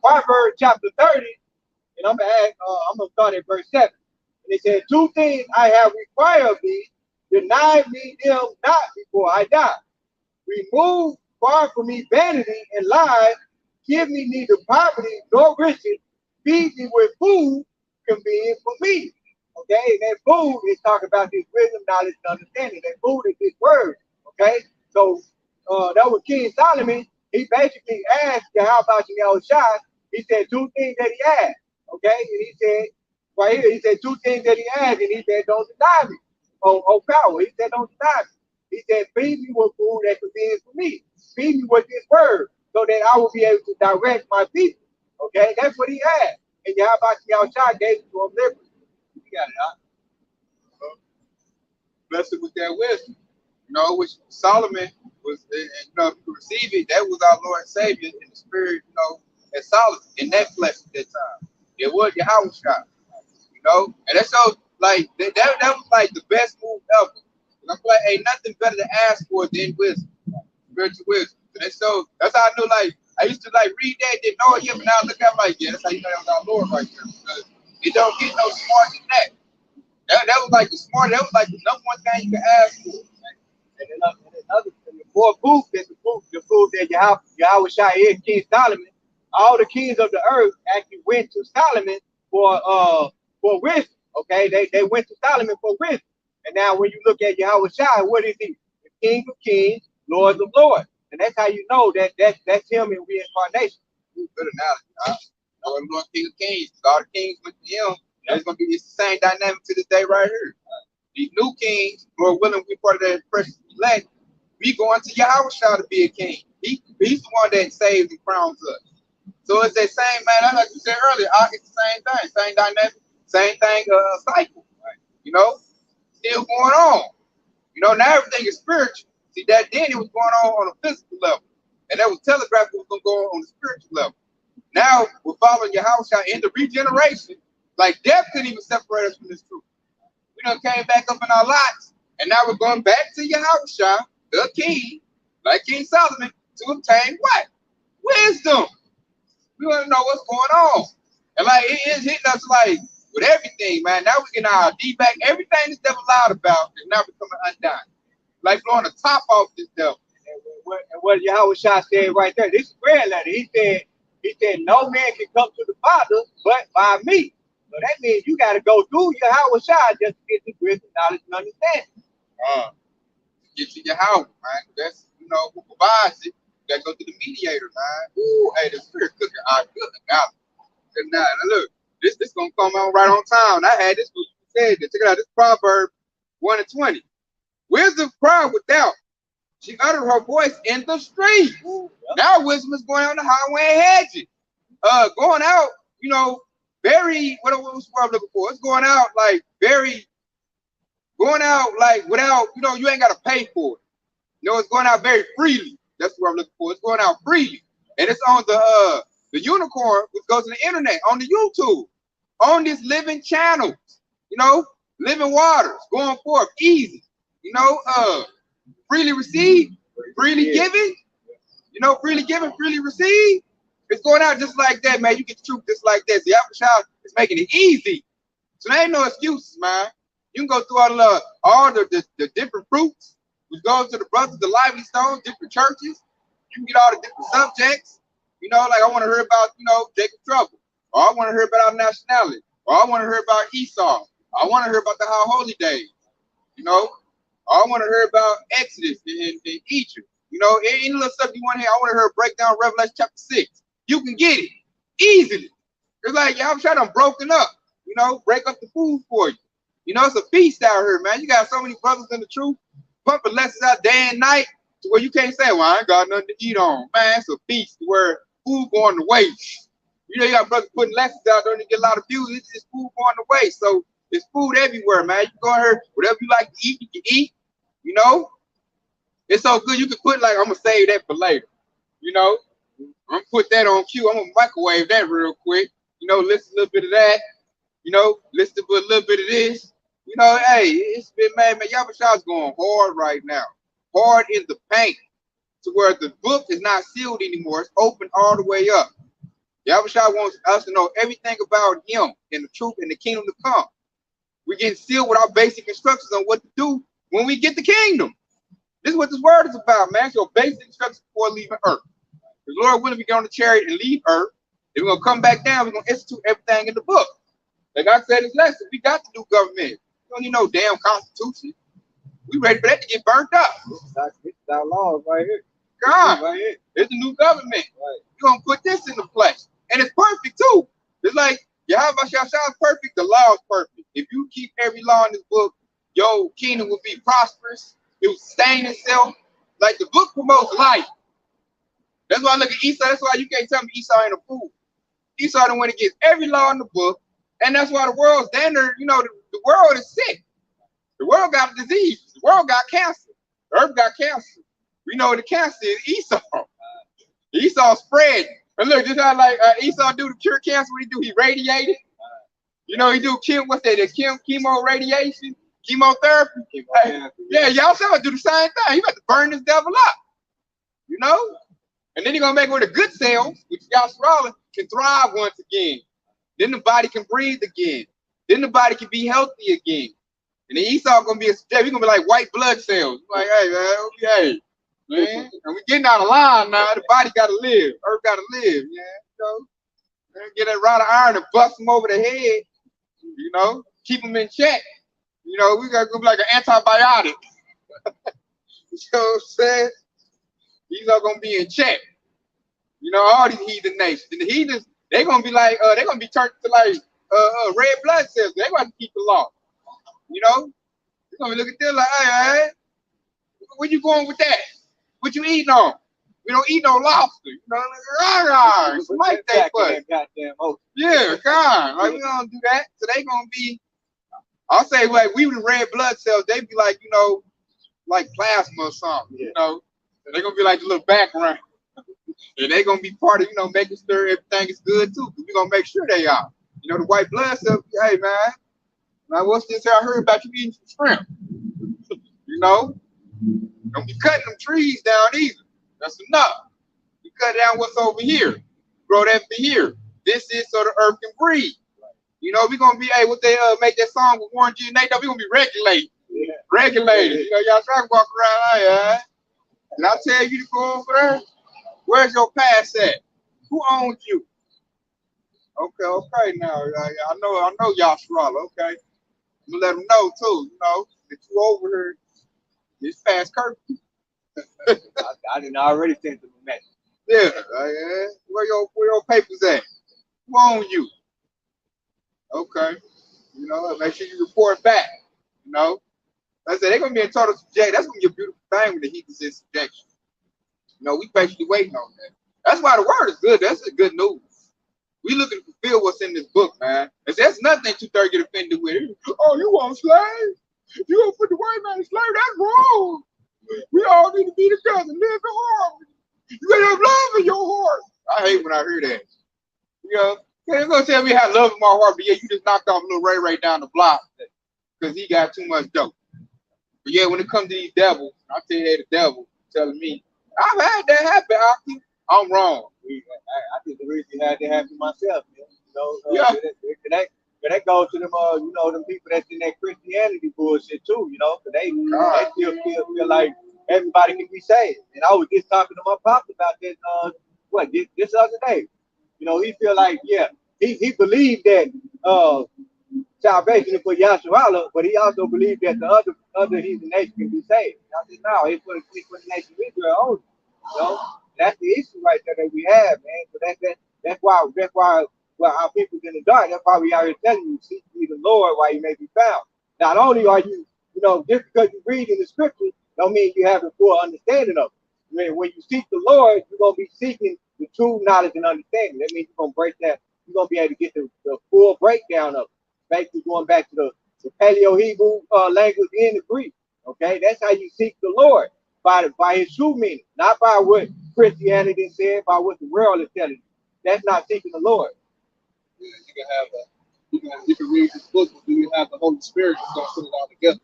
Proverbs chapter 30, and I'm gonna start at verse 7. And it said, two things I have required of thee, deny me them not before I die. Remove far from me vanity and lies, give me neither poverty nor riches, feed me with food convenient for me. Okay, and that food is talking about this wisdom, knowledge, and understanding. That food is this word. Okay, so that was King Solomon. He basically asked how about you outside. He said two things that he asked. Okay, and he said right here, he said two things that he asked, and he said, don't deny me. Oh, power. He said, don't deny me. He said, feed me with food that convenient for me. Feed me with this word so that I will be able to direct my people. Okay, that's what he had. And Yahweh Shai gave it to him liberally. You got it, huh? Blessed with that wisdom. You know, which Solomon was, you know, to receive it, that was our Lord and Savior in the spirit, you know, at Solomon, in that flesh at that time. It was Yahweh Shai. You know, and that shows like that was like the best move ever. I'm like, ain't nothing better to ask for than wisdom, spiritual wisdom. And so that's how I knew. Like I used to like read that, didn't know it yet, but now I look at it like, yeah, that's how you know that was our Lord right there. Because it don't get no smarter than that. That was like the smart. That was like the number one thing you could ask for. And another thing, the more proof that the proof that Yahweh Shai is King Solomon. All the kings of the earth actually went to Solomon for wisdom. Okay, they went to Solomon for wisdom. And now when you look at Yahweh Shai, what is he? The King of Kings, Lord of Lords. And that's how you know that's him in reincarnation. Good analogy, huh? I'm Lord King of Kings. All the kings went to him. And it's gonna be the same dynamic to this day right here. These new kings who are willing to be part of that precious elect, we going to Yahweh Shai to be a king. He's the one that saves and crowns us. So it's that same man, like you said earlier, it's the same thing, same dynamic, same thing, cycle, right? You know, still going on. You know, now everything is spiritual. See, that then it was going on a physical level, and that was telegraphed what was going to go on the spiritual level. Now we're following Yahweh Shai in the regeneration, like death couldn't even separate us from this truth. We done came back up in our lots, and now we're going back to Yahweh Shai, the king, like King Solomon, to obtain what? Wisdom. We want to know what's going on. And like it is hitting us like with everything, man. Now we get our ID back. Everything this devil lied about is now becoming undone. Like blowing the top off this devil. And what Yahweh Shai said right there, this is red letter. He said, no man can come to the Father but by me. So that means you got to go through Yahweh Shai just to get the wisdom, knowledge, and understanding. Get to Yahweh, man. That's, you know, who provides it. You got to go to the mediator, man. Ooh, hey, the spirit cooking our good God. Now, look, this going to come on right on time. I had this what you said. Check it out. This Proverbs 1:20. Wisdom cried without. She uttered her voice in the street. Ooh, yeah. Now wisdom is going on the highway and hedges. Going out, you know, very, what was I'm looking for? It's going out like without, you know, you ain't got to pay for it. You know, it's going out very freely. That's what I'm looking for. It's going out freely. And it's on the unicorn, which goes to the internet, on the YouTube, on this living channels, you know, living waters, going forth, easy, you know, freely received, freely given, you know, freely given, freely received. It's going out just like that, man. You get the truth just like that. The Apple Child is making it easy. So there ain't no excuses, man. You can go through all the different fruits, which goes to the brothers, the lively stones, different churches. You can get all the different subjects. You know, like I want to hear about, you know, Jacob Trouble, or I want to hear about our nationality, or I want to hear about Esau. I want to hear about the High Holy Days. You know, or I want to hear about Exodus and Egypt. You know, any little stuff you want to hear. I want to hear a breakdown of Revelation chapter 6. You can get it easily. It's like, yeah, I'm trying to broken up. You know, break up the food for you. You know, it's a feast out here, man. You got so many brothers in the truth, pumping lessons out day and night to where you can't say, well, I ain't got nothing to eat on. Man, it's a feast where food going to waste. You know, you got brothers putting lessons out there and get a lot of views. It's just food going to waste. So There's food everywhere, man. You go in here, whatever you like to eat, you can eat. You know, it's so good. You can put like, I'm gonna save that for later. You know, I'm gonna put that on cue. I'm gonna microwave that real quick. You know, listen a little bit of that. You know, listen to a little bit of this. You know, hey, it's been man. Yabasha's going hard right now. Hard in the paint to where the book is not sealed anymore. It's open all the way up. Yabasha wants us to know everything about him and the truth and the kingdom to come. We're getting sealed with our basic instructions on what to do when we get the kingdom. This is what this word is about, man. It's your basic instructions before leaving earth. The Lord willing, we get on the chariot and leave earth. Then we're going to come back down. We're going to institute everything in the book. Like I said in this lesson, we got to do government. We don't need no damn constitution. We ready for that to get burnt up. It's our laws right here. God, right here. It's a new government. Right. We're going to put this into place. And it's perfect, too. It's like, Yahweh Shah is perfect. The law is perfect. If you keep every law in this book, your kingdom will be prosperous. It will sustain itself. Like the book promotes life. That's why I look at Esau. That's why you can't tell me Esau ain't a fool. Esau the one that gets every law in the book. And that's why the world's standard, you know, the world is sick. The world got a disease. The world got cancer. The earth got cancer. We know the cancer is Esau. Esau spread. And look, just how like Esau do to cure cancer, what he do? He radiated. You know, he do chemo radiation, chemotherapy. Yeah, y'all saw do the same thing. He about to burn this devil up. You know? And then he's gonna make where the good cells, which y'all swallowing, can thrive once again. Then the body can breathe again. Then the body can be healthy again. And then Esau gonna be he's gonna be like white blood cells. Like, hey man, okay, man. And we getting out of line now. The body gotta live. Earth gotta live, yeah. You know, man, get that rod of iron and bust them over the head. You know, keep them in check. You know, we gotta go like an antibiotic. You know what I'm saying? These are gonna be in check. You know, all these heathen nations. And the heathens, they're gonna be like, they're gonna be turned to like red blood cells. They're gonna keep the law. You know, they're gonna look at them like, hey, where you going with that? What you eating on? We don't eat no lobster. You know, like, yeah, God, like we don't do that. So they gonna be, I'll say like we with red blood cells, they be like, you know, like plasma or something, you know. So they're gonna be like the little background. And they're gonna be part of, you know, making sure everything is good too. We're gonna make sure they are. You know, the white blood cells, hey man, now what's this I heard about you eating some shrimp? You know? Don't be cutting them trees down either. That's enough. You cut down what's over here. Grow that for here. This is so the earth can breathe. You know, we're gonna be, hey, what they make that song with Warren G and Nate, we're gonna be regulated. Yeah. Regulated. You know, y'all try to walk around like that. And I tell you to go over there, where's your pass at? Who owns you? Okay, now I know y'all struggle, okay. I'm gonna let them know too, you know, that you over here. It's past curfew. I didn't already send them a message. Yeah, where your papers at? Who own you? Okay, you know, make sure you report back. You know, like I said they're gonna be in total subjection. That's gonna be a beautiful thing when the heat is in subjection. You know, we patiently waiting on that. That's why the word is good. That's the good news. We looking to fulfill what's in this book, man. And that's nothing 230 get offended with. Oh, you want slaves? You gonna put the white man in slave? That's wrong. We all need to be together, live in harmony. You gotta have love in your heart. I hate when I hear that. You know, you're gonna tell me I have love in my heart, but yeah, you just knocked off little Ray down the block because he got too much dope. But yeah, when it comes to these devils, I tell you they the devil telling me, I've had that happen, Aki. I'm wrong. I think the reason had that happen myself, you know. Yeah. That goes to them, you know, them people that's in that Christianity bullshit too, you know, because they still feel like everybody can be saved. And I was just talking to my pops about this, this other day. You know, he feel like, yeah, he believed that salvation is for Yahshua, but he also believed that the other heathen nation can be saved. And I said, no, it's for the nation of Israel only. You know, that's the issue right there that we have, man. So that's why our people's in the dark. That's why we out here telling you, seek ye the Lord while you may be found. Not only are you, you know, just because you read in the scripture, don't mean you have the full understanding of it. I mean, when you seek the Lord, you're gonna be seeking the true knowledge and understanding. That means you're gonna break that. You're gonna be able to get the full breakdown of it. Basically, going back to the Paleo Hebrew language in the Greek. Okay, that's how you seek the Lord, by his true meaning, not by what Christianity said, by what the world is telling you. That's not seeking the Lord. Yeah, you can have you can read this book, but you have the Holy Spirit that's gonna put it all together.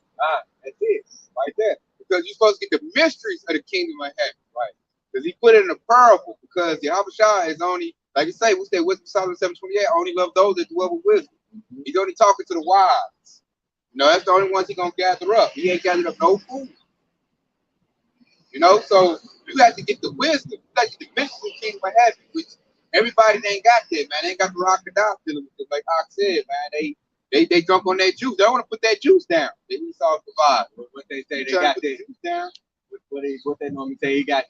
That's it, right there. Because you're supposed to get the mysteries of the kingdom of heaven, right? Because he put it in a parable. Because the Yahushua is only, like you say, we say wisdom, Solomon 7:28, only love those that dwell with wisdom. He's only talking to the wise. You know, that's the only ones he's gonna gather up. He ain't gathered up no fool. You know, so you have to get the wisdom. You got to get the mysteries of the kingdom of heaven, which everybody ain't got that, man. They ain't got the rock and down dealing with it. Like Ox said, man, they drunk on that juice. They don't want to put that juice down. They Esau provide. What they say, they got that juice down. What they normally say, they got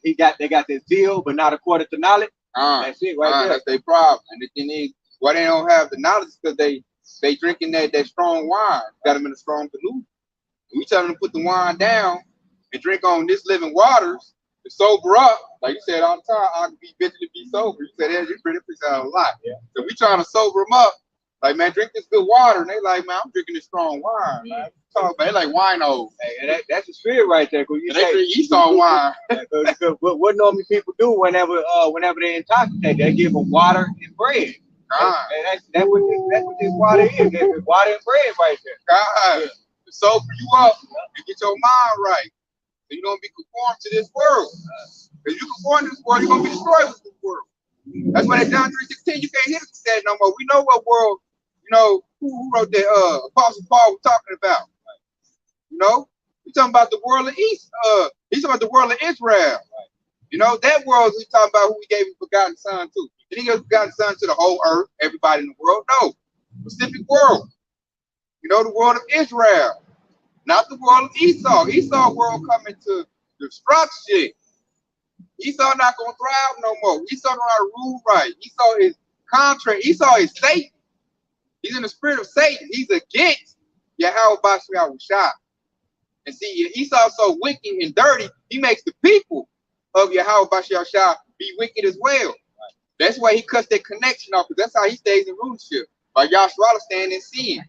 that zeal, but not according to knowledge. That's it, right there. That's their problem. And the thing is, why they don't have the knowledge is because they drinking that strong wine. Got them in a strong canoe. We tell them to put the wine down and drink on this living waters to sober up. Like you said all the time, I can be vigilant, be sober. You said, you pretty out a lot. Yeah. So we trying to sober them up. Like, man, drink this good water. And they like, man, I'm drinking this strong wine, man. Talk about it, like winos. Hey, that's the spirit right there. Cause they drink Esau wine. what normally people do whenever they intoxicate, they give them water and bread. That's what this water is. It's water and bread right there. To sober you up and get your mind right. So you don't be conformed to this world. If you conform to this world, you're going to be destroyed with this world. That's why that John 3:16, you can't hear that no more. We know what world, you know, who wrote that Apostle Paul was talking about. You know? He's talking about the world of East. He's talking about the world of Israel. You know, that world he's talking about who he gave his begotten son to. Did he give his begotten son to the whole earth, everybody in the world? No. Specific world. You know, the world of Israel. Not the world of Esau. Esau world coming to destruction. Esau not going to thrive no more. Esau don't know how to rule right. Esau is contrary. Esau is Satan. He's in the spirit of Satan. He's against Yahweh Bashem Yahushua. And see, Esau's so wicked and dirty, he makes the people of Yahweh Bashem Yahushua be wicked as well. That's why he cuts that connection off, because that's how he stays in rulership. By Yahshua staying in sin.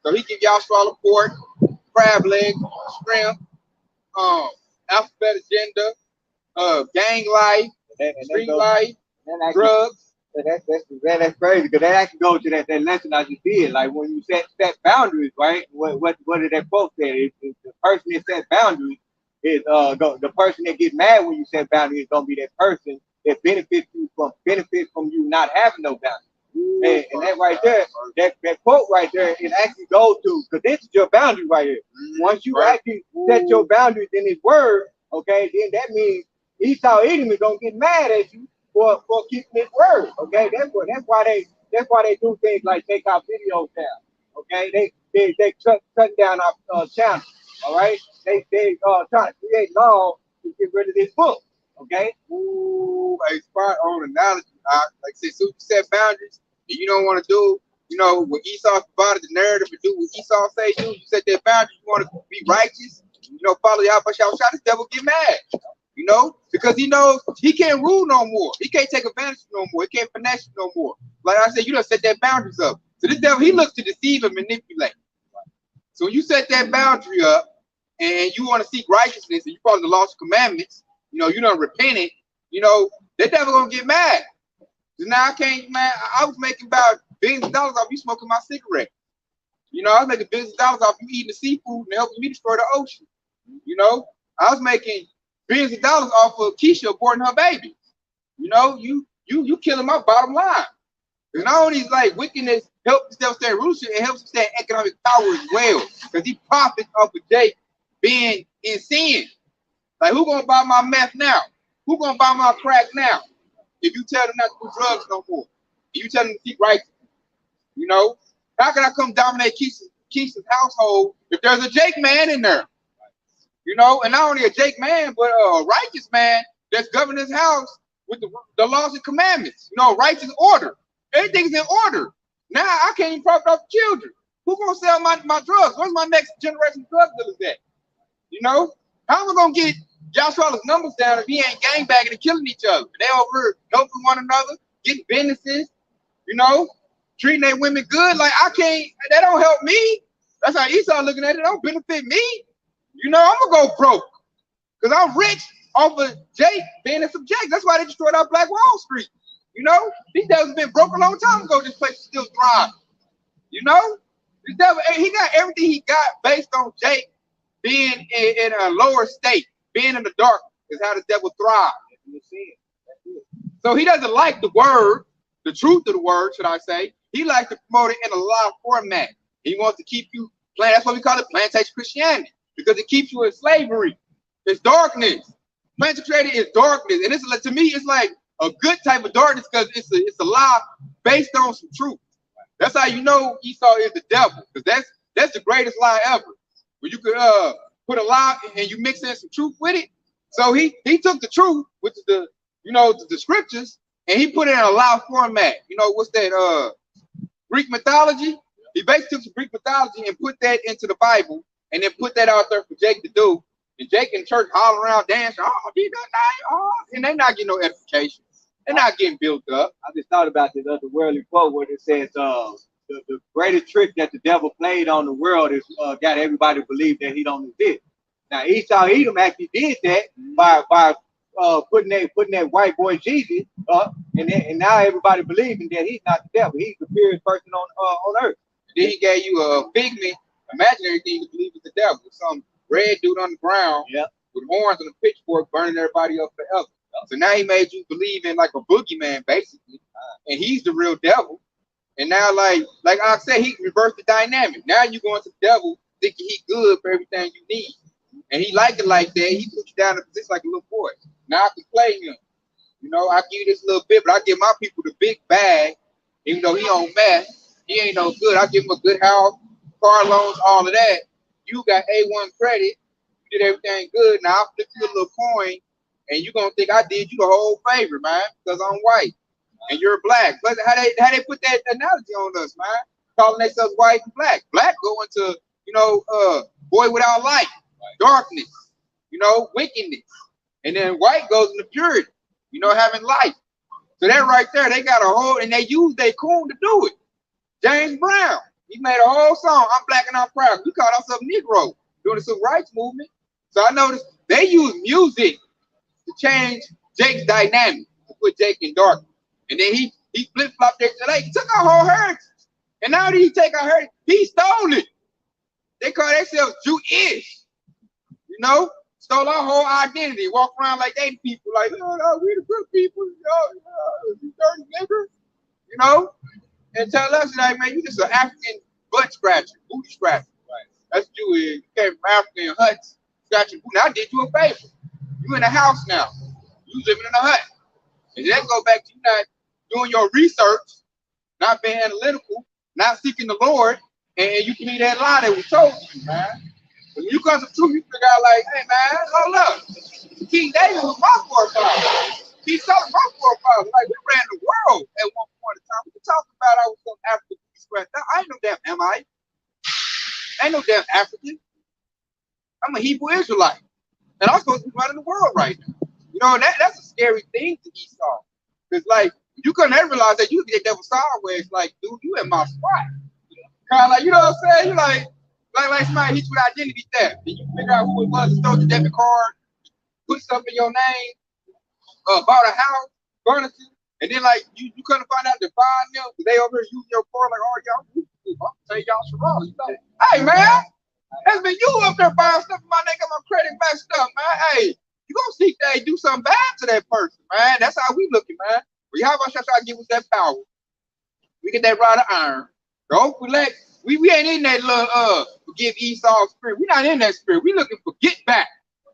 So he give Yahshua pork, crab leg, shrimp, alphabet agenda, gang life, street life, drugs. That's crazy, because that actually goes to that lesson I just did. Like when you set boundaries, right? What did that quote say? If the person that set boundaries is the person that gets mad when you set boundaries is gonna be that person that benefits from you not having no boundaries. And that right there, that quote right there, it actually goes to, because this is your boundary right here. Once you actually set your boundaries in his word, okay, then that means Esau enemy gonna get mad at you for keeping his word. Okay, that's why they do things like take our videos down. Okay, they shut down our channel. All right, they try to create law to get rid of this book. Okay. Ooh, a spot on analogy. Like I said, so you set boundaries and you don't want to do, you know, what Esau provided the narrative to do what Esau say do. You set that boundary, you want to be righteous, you know, follow Yahweh Shah, this devil get mad. You know, because he knows he can't rule no more. He can't take advantage no more. He can't finesse no more. Like I said, you done set that boundaries up. So this devil, he looks to deceive and manipulate. So when you set that boundary up and you want to seek righteousness and you follow the laws and commandments, you know, you don't repent it, you know, that devil gonna get mad. So now I can't, man, I was making about billions of dollars off you smoking my cigarette. You know, I was making billions of dollars off you eating the seafood and helping me destroy the ocean. You know, I was making billions of dollars off of Keisha aborting her baby. You know, you killing my bottom line. And not only is like wickedness helps them stay in rulership, it helps them stay in economic power as well. Because he profits off of Jake being in sin. Like, who gonna buy my meth now? Who gonna buy my crack now? If you tell them not to do drugs no more, if you tell them to keep righteous, you know, how can I come dominate Keisha's household if there's a Jake man in there? You know, and not only a Jake man, but a righteous man that's governing his house with the laws and commandments. You know, righteous order. Everything's in order. Now I can't even profit off the children. Who's gonna sell my drugs? Where's my next generation of drug dealers at? You know, how am I gonna get Joshua's numbers down if he ain't gangbanging and killing each other? They over here helping one another, getting businesses, you know, treating their women good. Like I can't. That don't help me. That's how Esau looking at it. Don't benefit me. You know, I'm gonna go broke because I'm rich off of Jake being in some Jake. That's why they destroyed our Black Wall Street. You know, these devils been broke a long time ago. This place is still thriving. You know, the devil, he got everything he got based on Jake being in a lower state, being in the dark is how the devil thrives. So he doesn't like the word, the truth of the word, should I say. He likes to promote it in a lie format. He wants to keep you playing. That's why we call it plantation Christianity, because it keeps you in slavery. It's darkness. Plantation Christianity is darkness, and it's to me, it's like a good type of darkness because it's a lie based on some truth. That's how you know Esau is the devil, because that's the greatest lie ever. When you could put a lie and you mix in some truth with it. So he took the truth, which is the scriptures, and he put it in a lie format. You know, what's that? Greek mythology. He basically took some Greek mythology and put that into the Bible, and then put that out there for Jake to do. And Jake in church hollering around, dancing, and they're not getting no edification. They're not getting built up. I just thought about this other worldly quote where it says, the greatest trick that the devil played on the world is got everybody to believe that he don't exist. Now Esau Edom actually did that by putting that white boy Jesus up, and now everybody believing that he's not the devil. He's the purest person on earth. Then he gave you a figment, imaginary thing to believe is the devil. Some red dude on the ground with horns and a pitchfork burning everybody up forever. So now he made you believe in like a boogeyman, basically, and he's the real devil. And now, like I said, he reversed the dynamic. Now you going to the devil thinking he good for everything you need, and he like it like that. He put you down in a position like a little boy. Now I can play him. You know, I give you this little bit, but I give my people the big bag, even though he on meth. He ain't no good. I give him a good house, car loans, all of that. You got A1 credit. You did everything good. Now I'll flip you a little coin, and you're going to think I did you the whole favor, man, because I'm white and you're black. But how they put that analogy on us, man, calling themselves white and black. Black going to, boy without light, darkness, wickedness. And then white goes into purity, having light. So that right there, they got a whole, and they use their coon to do it. James Brown, he made a whole song, I'm black and I'm proud. We called ourselves Negro during the civil rights movement. So I noticed they use music to change Jake's dynamic, to put Jake in darkness. And then he flip-flopped there. He took our whole heritage. And now that he take our heritage, he stole it. They call themselves Jewish. Stole our whole identity. Walk around like they people, like, we the good people, you dirty nigger, and tell us, like, man, you just an African butt scratcher, booty scratcher. Right. That's Jewish. You came from African huts, scratching booty. Now I did you a favor. You in a house now. You living in a hut. And that go back to you not doing your research, not being analytical, not seeking the Lord, and you can hear that lie that was told to you, man. When you come to truth, you figure out like, hey man, hold up. King David was my forefather. He saw my forefather. Like, we ran the world at one point in time. We talked about I was some African scratch. I ain't no damn Amite. I ain't no damn African. I'm a Hebrew Israelite. And I'm supposed to be running the world right now. That's a scary thing to Esau. Because, like, you couldn't ever realize that you get devil sideways. Like, dude, you in my spot. Kind of like, you know what I'm saying? You like somebody hit you with identity theft. Then you figure out who it was, stole your debit card, put stuff in your name, bought a house, furniture, and then like you couldn't find out to find them because they over here using your card like, oh y'all, I'm tell y'all Sherrod. Hey man, that's been you up there buying stuff in my name, got my credit back stuff, man. Hey, you gonna see they do something bad to that person, man. That's how we looking, man. But how about y'all try to give us that power? We get that rod of iron. Don't relax. We ain't in that little forgive Esau spirit. We not in that spirit. We looking for get back,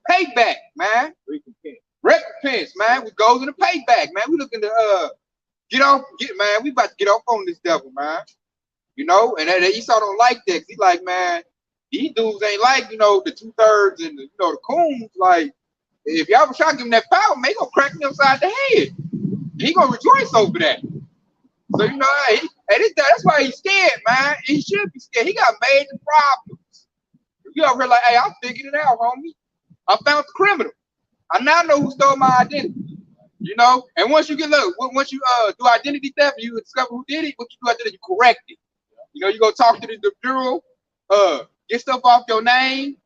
payback, man. Recompense, man. We goes into payback, man. We looking to man. We about to get off on this devil, man. And that Esau don't like that. He like, man, these dudes ain't like, the 2/3 and the coons. Like, if y'all was trying to give him that power, man, he gonna crack me upside the head. He gonna rejoice over that. So that's why he's scared, man. He should be scared. He got major problems. You over here like, hey, I figured it out, homie. I found the criminal. I now know who stole my identity. And once you once you do identity theft, you discover who did it. What you do after that, you correct it. You go talk to the Bureau get stuff off your name,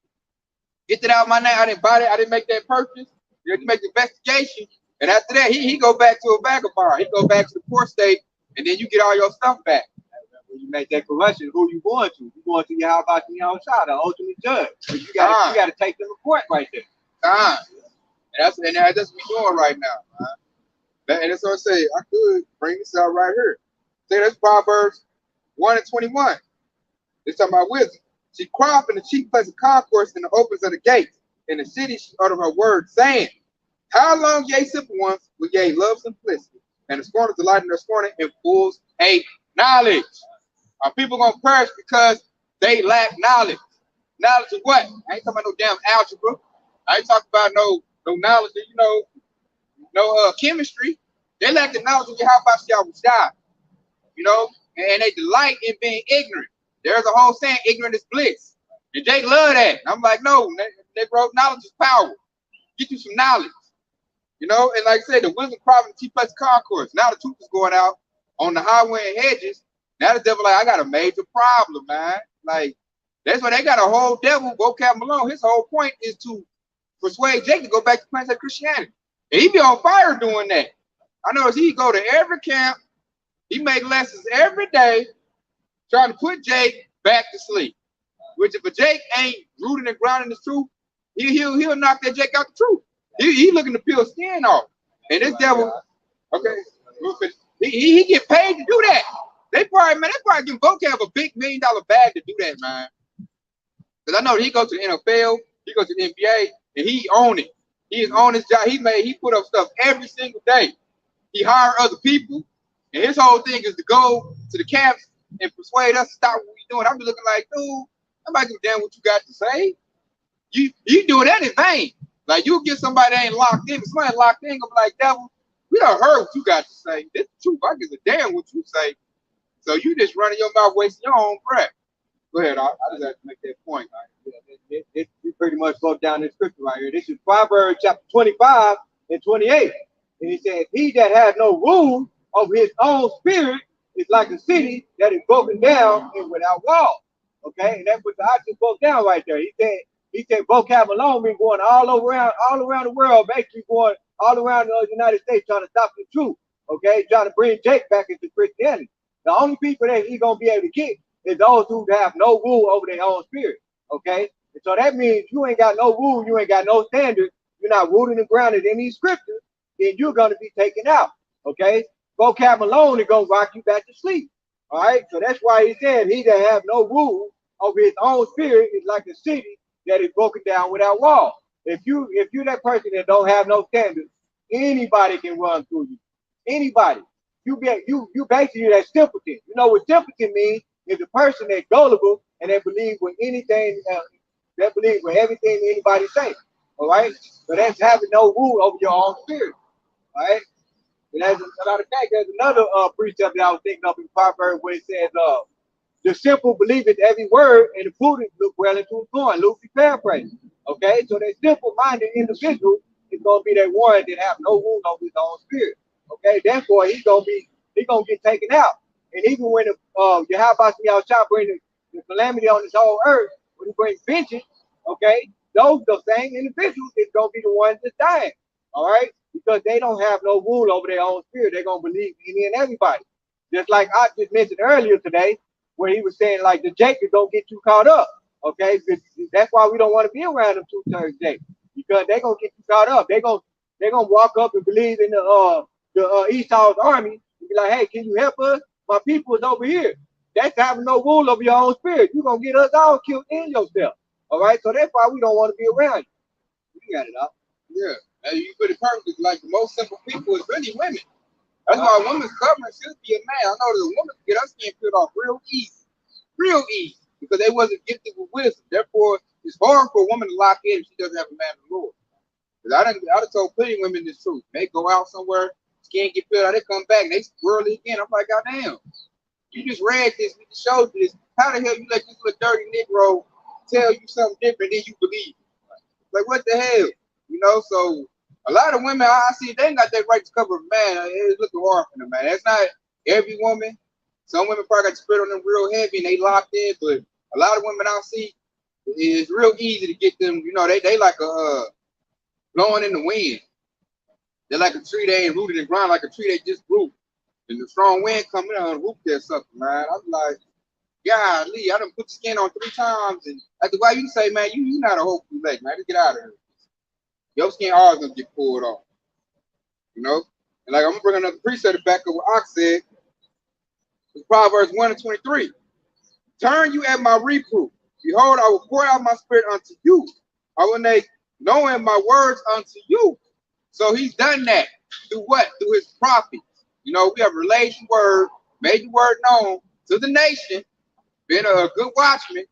get that out of my name. I didn't buy that, I didn't make that purchase. You have to make the investigation. And after that, he go back to a vagabond. He go back to the poor state, and then you get all your stuff back. When you make that correction, who you going to? You going to your about your own child, the ultimate judge. But you got to take them to court right there. And that's what we're doing right now, man. And that's what I say. I could bring this out right here. Say that's Proverbs 1:21. It's talking about wisdom. She cried in the chief place of concourse in the opens of the gates. In the city she uttered her word, saying, how long, ye simple ones, will ye love simplicity? And the scorners delight in their scorning, and fools hate knowledge. Are people gonna perish because they lack knowledge? Knowledge of what? I ain't talking about no damn algebra. I ain't talking about no knowledge of, no chemistry. They lack the knowledge of how about y'all was die. And they delight in being ignorant. There's a whole saying, ignorant is bliss. And Jake love that. And I'm like, no, they wrote knowledge is power. Get you some knowledge. And like I said, the wisdom crop in the chief place of concourse. Now the truth is going out on the highway and hedges. Now the devil like, I got a major problem, man. Like, that's why they got a whole devil, vocab Malone. His whole point is to persuade Jake to go back to plain Christianity. And he be on fire doing that. I notice he go to every camp. He make lessons every day trying to put Jake back to sleep. Which if a Jake ain't rooted and grounded in the truth, he'll knock that Jake out the truth. He looking to peel skin off. And this devil, okay, he get paid to do that. They probably give vocab a big $1 million bag to do that, man. Because I know he goes to the NFL, he goes to the NBA, and he own it. He is on his job. He put up stuff every single day. He hired other people, and his whole thing is to go to the camps and persuade us to stop what we're doing. I'm looking like, dude, nobody give a damn what you got to say. You doing that in vain. Like, you get somebody that ain't locked in. If somebody locked in, gonna be like, devil, we done heard what you got to say. This is the truth. I give a damn what you say. So you just running your mouth, wasting your own breath. Go ahead, I just have to make that point. You pretty much go down this scripture right here. This is Proverbs chapter 25 and 28. And he says, he that has no rule over his own spirit is like a city that is broken down and without walls. Okay, and that's what I just broke down right there. He said vocab alone been going all around the world, basically going all around the United States trying to stop the truth. Okay, trying to bring Jake back into Christianity. The only people that he's gonna be able to get is those who have no rule over their own spirit. Okay, and so that means you ain't got no rule, you ain't got no standard, you're not rooted and grounded in these scriptures, then you're gonna be taken out. Okay, vocab alone is gonna rock you back to sleep. All right, so that's why he said, he that have no rule over his own spirit is like a city that is broken down without walls. If you're that person that don't have no standards, anybody can run through you. Anybody. You basically that simpleton. You know what simpleton means? Is a person that's gullible and they believe with anything, they believe with everything anybody says. All right? So that's having no rule over your own spirit. All right? And as a matter of fact, there's another precept that I was thinking of in Proverbs where it says, the simple believeth every word, and the prudent look well into his going. Loosely paraphrase. Okay? So that simple-minded individual is going to be that one that have no rule over his own spirit. Okay, therefore he's gonna get taken out. And even when Yahweh shall bring the calamity on this whole earth, when he brings vengeance, okay, the same individuals is gonna be the ones that's dying. All right, because they don't have no rule over their own spirit. They're gonna believe any and everybody. Just like I just mentioned earlier today, where he was saying like the Jake is gonna get you caught up. Okay, that's why we don't want to be around them two-thirds Jake, because they're gonna get you caught up. They're gonna walk up and believe in the Esau's army and be like, hey, can you help us? My people is over here. That's having no rule over your own spirit. You're going to get us all killed in yourself. All right? So that's why we don't want to be around you. You got it up. Yeah. And you put it perfectly. Like the most simple people is really women. That's why a woman's covering should be a man. I know that a woman can get her skin peeled off real easy. Real easy. Because they wasn't gifted with wisdom. Therefore, it's hard for a woman to lock in if she doesn't have a man of the Lord. Because I done told plenty of women this truth. They go out somewhere, skin get peeled out, they come back, and they swirly again. I'm like, goddamn. You just read this, we just showed you this. How the hell you let this little dirty Negro tell you something different than you believe? Like, what the hell? You know, so a lot of women I see, they ain't got that right to cover a man. It's looking hard for them, man. That's not every woman. Some women probably got to spit on them real heavy and they locked in, but A lot of women I see, it's real easy to get them. You know, they like a blowing in the wind. They're like a tree they ain't rooted in the ground, like a tree they just grew. And the strong wind coming in and root that sucker, man. I'm like, golly, I done put the skin on 3 times, and after a while you say, man, you not a hopeful leg, man. Just get out of here. Your skin always gonna get pulled off. You know? And like I'm gonna bring another precept back of what Ox said. It's Proverbs 1:23. Turn you at my reproof. Behold, I will pour out my spirit unto you. I will make known my words unto you. So he's done that through what? Through his prophets. You know, we have relayed the word, made the word known to the nation, been a good watchman,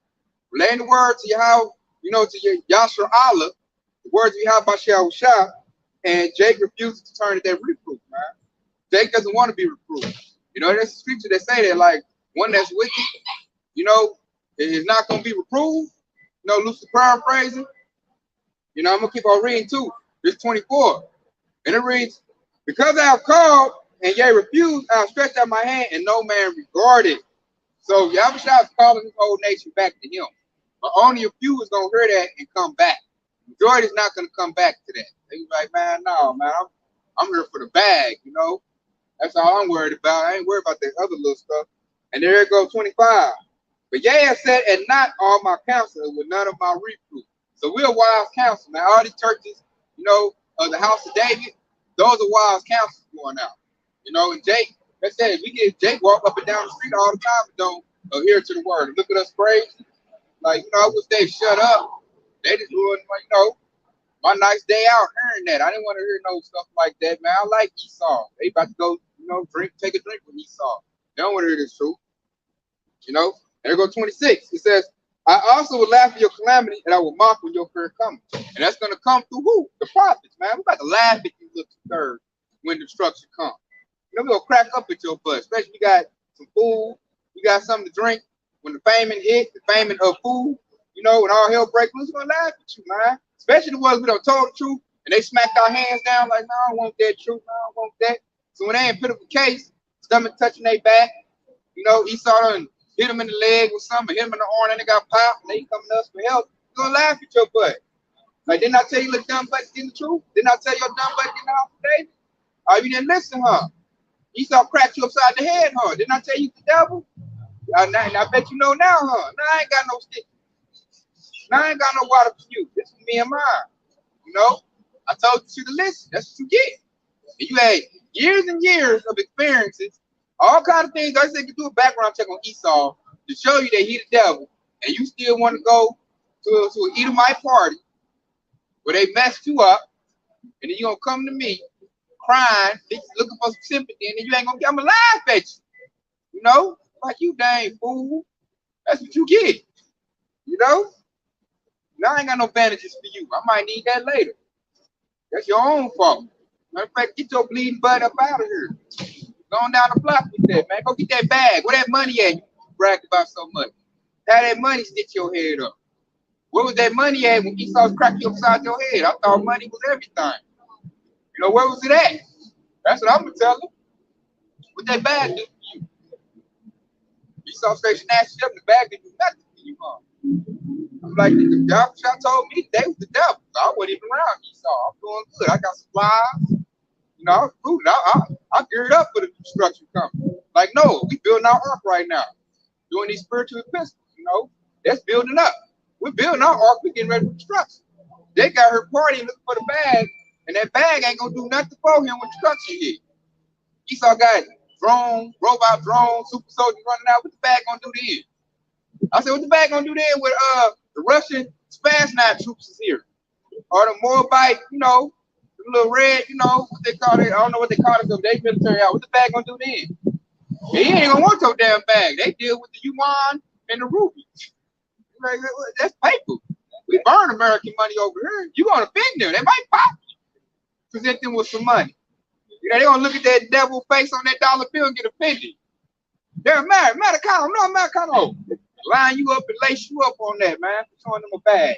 relaying the word to Yahweh, you know, to your Yasser Allah, the words we have by Shah, and Jake refuses to turn to that reproof, man. Jake doesn't want to be reproved. You know, there's a scripture that say that, like, one that's wicked, you know, is not going to be reproved. You know, loosely paraphrasing. You know, I'm going to keep on reading too. Verse 24. And it reads, because I have called and ye refused, I have stretched out my hand and no man regarded. So Yahushua is calling his whole nation back to him. But only a few is going to hear that and come back. The majority is not going to come back to that. They be like, man, no, man, I'm here for the bag, you know. That's all I'm worried about. I ain't worried about that other little stuff. And there it goes, 25. But yea, I said, and not all my counsel with none of my reproof. So we're wise counsel. Now, all these churches, you know, the house of David, those are wise counsels going out. You know, and Jake, that said, we get Jake walk up and down the street all the time and don't adhere to the word. Look at us crazy. Like, you know, I wish they shut up. They just ruined, you know, my nice day out hearing that. I didn't want to hear no stuff like that, man. I like Esau. They about to go, you know, take a drink with Esau. They don't want to hear this truth. You know? And there go 26. It says, I also will laugh at your calamity, and I will mock when your fear comes. And that's going to come through who? The prophets, man. We're about to laugh at you little third when destruction comes. You know, we're going to crack up at your butt, especially if you got some food, you got something to drink. When the famine hit, the famine of food, you know, when all hell breaks loose, we're going to laugh at you, man. Especially the ones we don't told the truth, and they smacked our hands down like, no, I don't want that truth, no, I don't want that. So when they in pitiful case, stomach touching their back, you know, Esau done hit him in the leg with something, hit him in the arm, and they got popped, and they coming to us for help. You're going to laugh at your butt. Like, didn't I tell you, little dumb butt, getting the truth? Didn't I tell your dumb butt getting the house today? Oh, you didn't listen, huh? Esau cracked you upside the head, huh? Didn't I tell you the devil? And I bet you know now, huh? Now I ain't got no stick. Now I ain't got no water for you. This is me and mine. You know? I told you to listen. That's what you get. And you had years and years of experiences, all kinds of things. I said you do a background check on Esau to show you that he the devil, and you still want to go to an Edomite party where they messed you up, and then you gonna come to me crying, looking for some sympathy, and then you ain't gonna get, I'm gonna laugh at you. You know? Like, you dang fool. That's what you get. You know? Now I ain't got no bandages for you. I might need that later. That's your own fault. Matter of fact, get your bleeding butt up out of here. Go on down the block with that, man. Go get that bag. Where that money at? You brag about so much. How that money stitch your head up? Where was that money at when Esau's cracked you upside your head? I thought money was everything. You know, where was it at? That's what I'm gonna tell them. What that bag do for you? Esau station ass shit up, the bag didn't do nothing for you, huh? I'm like, the doctor told me they was the devil. So I wasn't even around Esau. I'm doing good. I got supplies. You know, I was prudent. I geared up for the destruction coming. Like, no, we building our ark right now. Doing these spiritual epistles, you know. That's building up. We're building our ark. We're getting ready for destruction. They got her party looking for the bag, and that bag ain't going to do nothing for him when destruction hit. Esau got drone, robot drone, super soldiers running out. What the bag going to do then? I said, what the bag going to do then with the Russian Spasnite troops is here? Or the Moabite, you know, the little red, you know, what they call it. I don't know what they call it, so they military out. What the bag gonna do then? He ain't gonna want your damn bag. They deal with the yuan and the rupees. Like, that's paper. We burn American money over here. You gonna offend them. They might pop you. Present them with some money. You know, they gonna look at that devil face on that dollar bill and get offended. They're mad. Matacano, no, Matacano. Line you up and lace you up on that, man, for showing them a bag.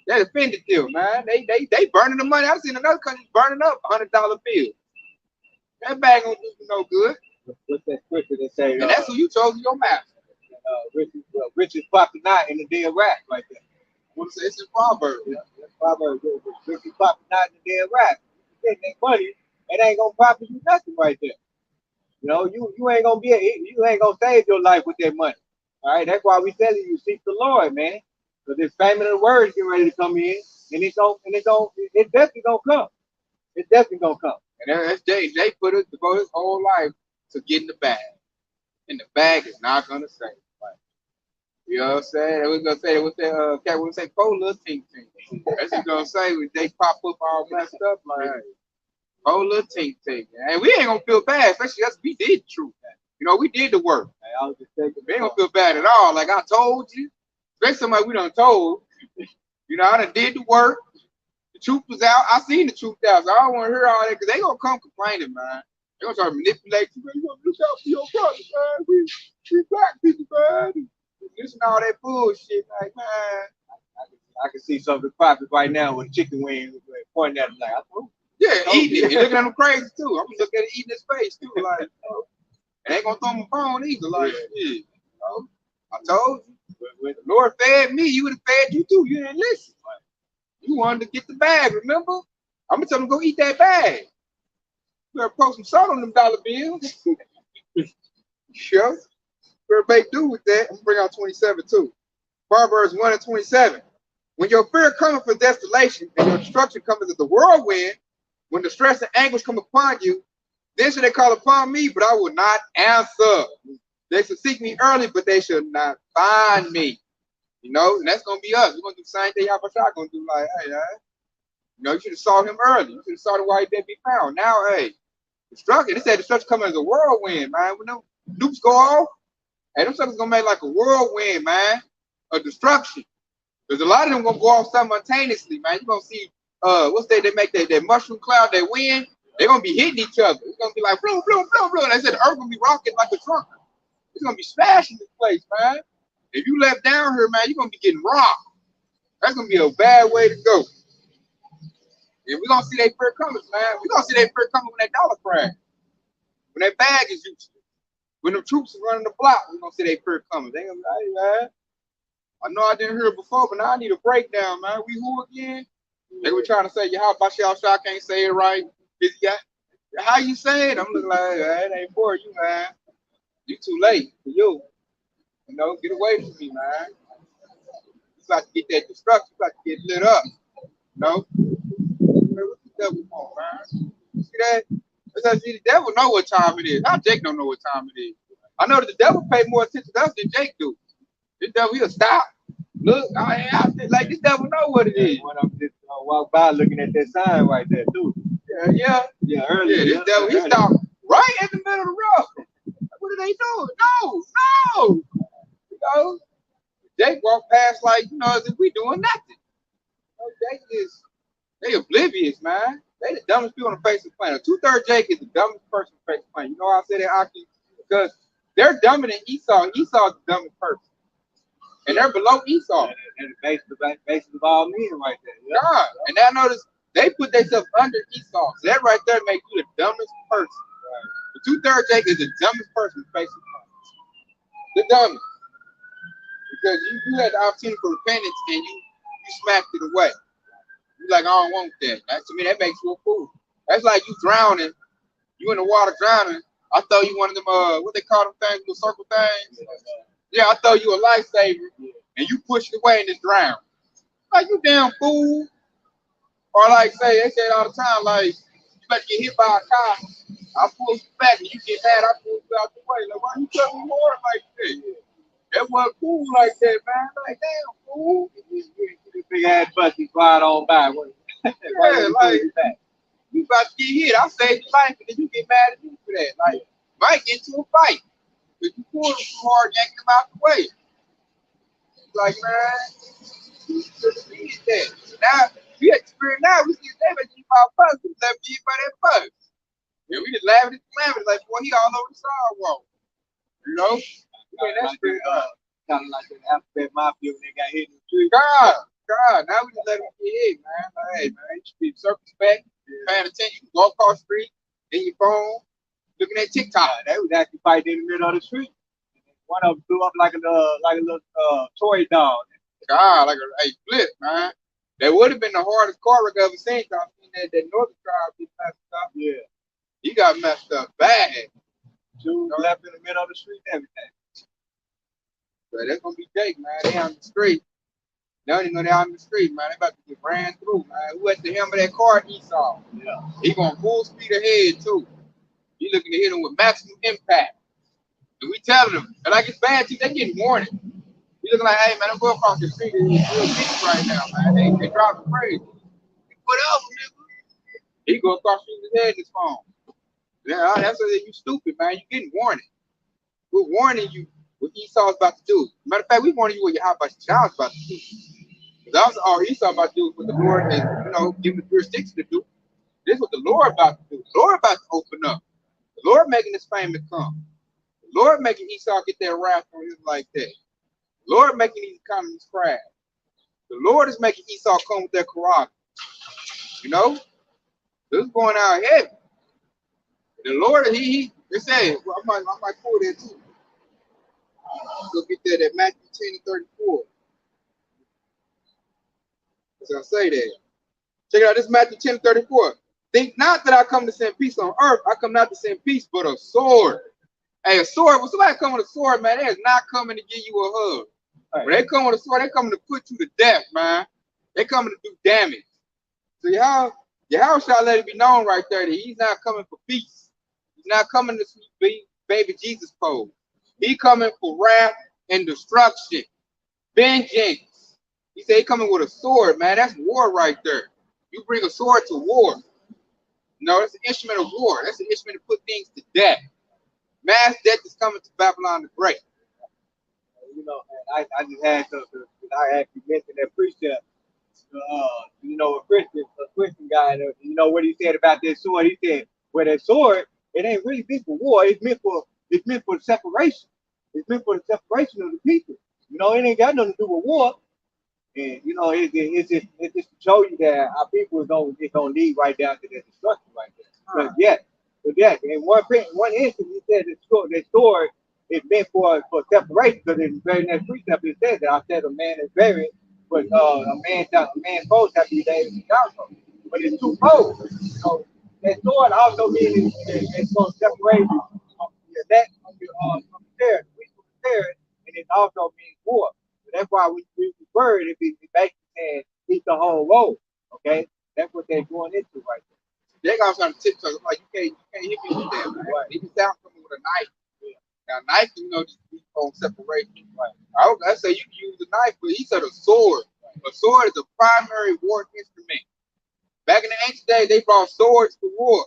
They offended them, man. They burning the money. I've seen another country burning up $100 bills. That bag gonna do you no good. What's that scripture that say? And that's who you chose your master. Riches popping not in the dead rat right there. What's it's in Proverbs? Yeah, Proverbs. Riches popping not in the dead rat. You get that money, it ain't gonna profit you nothing right there. You know, you ain't gonna you ain't gonna save your life with that money. All right, that's why we telling you seek the Lord, man. Because this famine of the word is getting ready to come in, and it's definitely gonna come. It's definitely gonna come. And that's Jay put it devote his whole life to getting the bag. And the bag is not gonna save. Like, you know what I'm saying? We're gonna say cat would say four little tink tink. That's what gonna say when they pop up all messed up like four little tink tink. And we ain't gonna feel bad, especially us, we did the truth. You know, we did the work. Hey, I was just thinking, we ain't gonna feel bad at all. Like I told you, especially somebody we done told. You know, I done did the work. The truth was out. I seen the truth out. So I don't want to hear all that because they gonna come complaining, man. They gonna try to manipulate you. Man. You gonna look out for your brother, man. We black people, man. Listen to all that bullshit, like, man. I can see some of the prophets right now with chicken wings pointing at him like, I told you. Yeah, eating it. And looking at them crazy too. I'm gonna look at it eating his face too, like, you know. And they ain't gonna throw him a phone either, like, you know. I told you. When the Lord fed me, you would have fed you too. You didn't listen. You wanted to get the bag, remember? I'm gonna tell them go eat that bag. You better post some salt on them dollar bills. Sure. Better make do with that. I'm gonna bring out 27 too. Proverbs 1 and 27. When your fear cometh for desolation and your destruction cometh as the whirlwind, when the stress and anguish come upon you, then shall they call upon me, but I will not answer. They shall seek me early, but they shall not find me. You know, and that's gonna be us. We're gonna do the same thing Yahweh gonna do, like, hey, you know, you should have saw him early. You should have saw him while he didn't be found. Now, hey, destruction. They said destruction coming as a whirlwind, man. When them nukes go off, hey, them suckers gonna make like a whirlwind, man, of destruction. Because a lot of them gonna go off simultaneously, man. You're gonna see they make that mushroom cloud, that wind, they're gonna be hitting each other. It's gonna be like bloom, bloom, bloom, bloom. They said the earth gonna be rocking like a trunk. It's gonna be smashing this place, man. If you left down here, man, you're gonna be getting rocked. That's gonna be a bad way to go. And we're gonna see that fear coming, man. We're gonna see that fear coming when that dollar crash. When that bag is useless. When the troops are running the block, we're gonna see that fear coming. They gonna be like, hey, man, I know I didn't hear it before, but now I need a breakdown, man. We who again? They were trying to say, how about y'all I can't say it right. How you say it? I'm looking like, hey, it ain't for you, man. You too late for you. You know, get away from me, man. You about to get that destruction. You about to get lit up. You know? What the devil want, man? You see that? The devil know what time it is. How Jake don't know what time it is? I know that the devil pay more attention to us than Jake do. This devil, he'll stop. Look, like this devil know what it is. When I'm just walk by looking at that sign right there, too. Yeah, earlier. Yeah, this devil, he stopped right in the middle of the road. What are they doing? No. You know, Jake walked past like, you know, as if we doing nothing. You know, they oblivious, man. They the dumbest people on the face of the planet. 2/3 Jake is the dumbest person on the face of the planet. You know why I say that, Aki? Because they're dumber than Esau. Esau's the dumbest person. And they're below Esau. And the basis of all men right there. Yeah. God. And I notice they put themselves under Esau. So that right there makes you the dumbest person. Right. The 2/3 Jake is the dumbest person on the face of the planet. The dumbest. Because you had the opportunity for repentance and you smacked it away. You're like, I don't want that. To me, that makes you a fool. That's like you drowning. You in the water drowning. I throw you one of them, what they call them things, little circle things. Yeah, I throw you a lifesaver and you push it away and it's drown. Like, you damn fool. Or like, they say it all the time, like, you about to get hit by a car. I pull you back and you get mad, I pull you out the way. Like, why you tell me more like that? That wasn't cool like that, man. Like, damn, fool. Big ass bus, he glide on by. Yeah, like, you about to get hit. I saved your life, and then you get mad at me for that. Like, might get into a fight. But you pulled him too hard, yanked him out the way. Like, man, you should have did that. Now, we experience now, we see they make you about bus. We left you by that bus. And we just laughing like, boy, he all over the sidewalk. You know? That's pretty kind of like an alphabet mafia when they got hit in the tree. God, now we just let them get hit, man. Like, hey, man, you should be circumspect, paying attention. You can go across the street, in your phone, looking at TikTok. They was actually fighting in the middle of the street. one of them blew up like a little toy dog. God, like a flip, man. That would have been the hardest car wreck I ever seen. I've seen that northern tribe get messed up. Yeah. He got messed up bad. Two left in the middle of the street and everything. But that's gonna be Jake, man. They on the street. They don't even know they're on the street, man. They about to get ran through, man. Who at the helm of that car? Esau. Yeah. He going full speed ahead too. He looking to hit him with maximum impact. And we telling them, and like it's bad too, they getting warning. We looking like, hey man, I'm going across the street. It's real deep right now, man. They driving crazy. What else, nigga? He go across the street with his head in his phone. Yeah, that's what you stupid, man. You getting warning. We're warning you what Esau's about to do. Matter of fact, we warning you what Yahweh's child's about to do. Because that's all Esau about to do is what the Lord is, giving the jurisdiction to do. This is what the Lord about to do. The Lord about to open up. The Lord making this famine come. The Lord making Esau get that wrath on him like that. The Lord making these economies crash. The Lord is making Esau come with that Quran. This is going out heavy. The Lord, they say, well, I might pull that too. Go get that at Matthew 10 and 34. So I say that. Check it out, this is Matthew 10 and 34. Think not that I come to send peace on earth. I come not to send peace, but a sword. Hey, a sword, when somebody come with a sword, man, they is not coming to give you a hug. Right. When they come with a sword, they coming to put you to death, man. They coming to do damage. So Yahweh shall let it be known right there that he's not coming for peace. He's not coming to sweet baby Jesus pose. He coming for wrath and destruction. Vengeance. He said he coming with a sword, man. That's war right there. You bring a sword to war. No, that's an instrument of war. That's an instrument to put things to death. Mass death is coming to Babylon the Great. I just had to, I actually mentioned that precept. A Christian guy, what he said about that sword. He said, well, that sword, it ain't really meant for war. It's meant for separation. It's meant for the separation of the people. It ain't got nothing to do with war. And it's just to show you that our people is gonna lead right down to that destruction right there. But in one instance, he said that sword is meant for separation, because in the very next precept it says that I said a man is buried, but a man's foes have to be laid in the council. But it's two foes. So that sword also means it's going to separate you from your neck, from your spirit, and it also means war. So that's why we word it basically saying eat the whole roll. Okay, that's what they're going into right there. They're gonna try to tiptoe. Like you can't hit me with that. Right? He can sound coming with a knife. Now, knife, just on separation. Right. I say you can use a knife, but he said a sword. A sword is a primary war instrument. Back in the ancient days, they brought swords to war.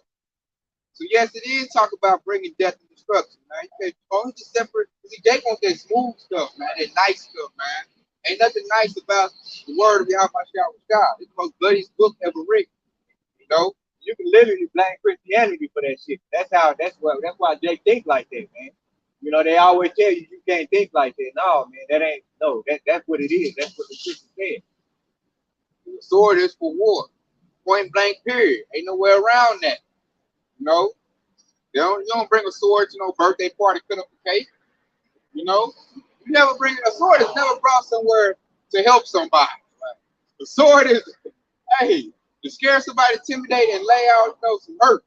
So yes, it is talk about bringing death and destruction, man. You can't just separate. See, they want that smooth stuff, man. That nice stuff, man. Ain't nothing nice about the word of Yahweh God. It's the most bloodiest book ever written. You can literally blame Christianity for that shit. That's why Jake think like that, man. They always tell you can't think like that. No, man, that's what it is. That's what the Christian said. The sword is for war. Point blank, period. Ain't nowhere around that. You don't bring a sword to no birthday party, cut up a cake. You never bring a sword. Is never brought somewhere to help somebody. The sword is, hey, to scare somebody, intimidate, and lay out, some hurt.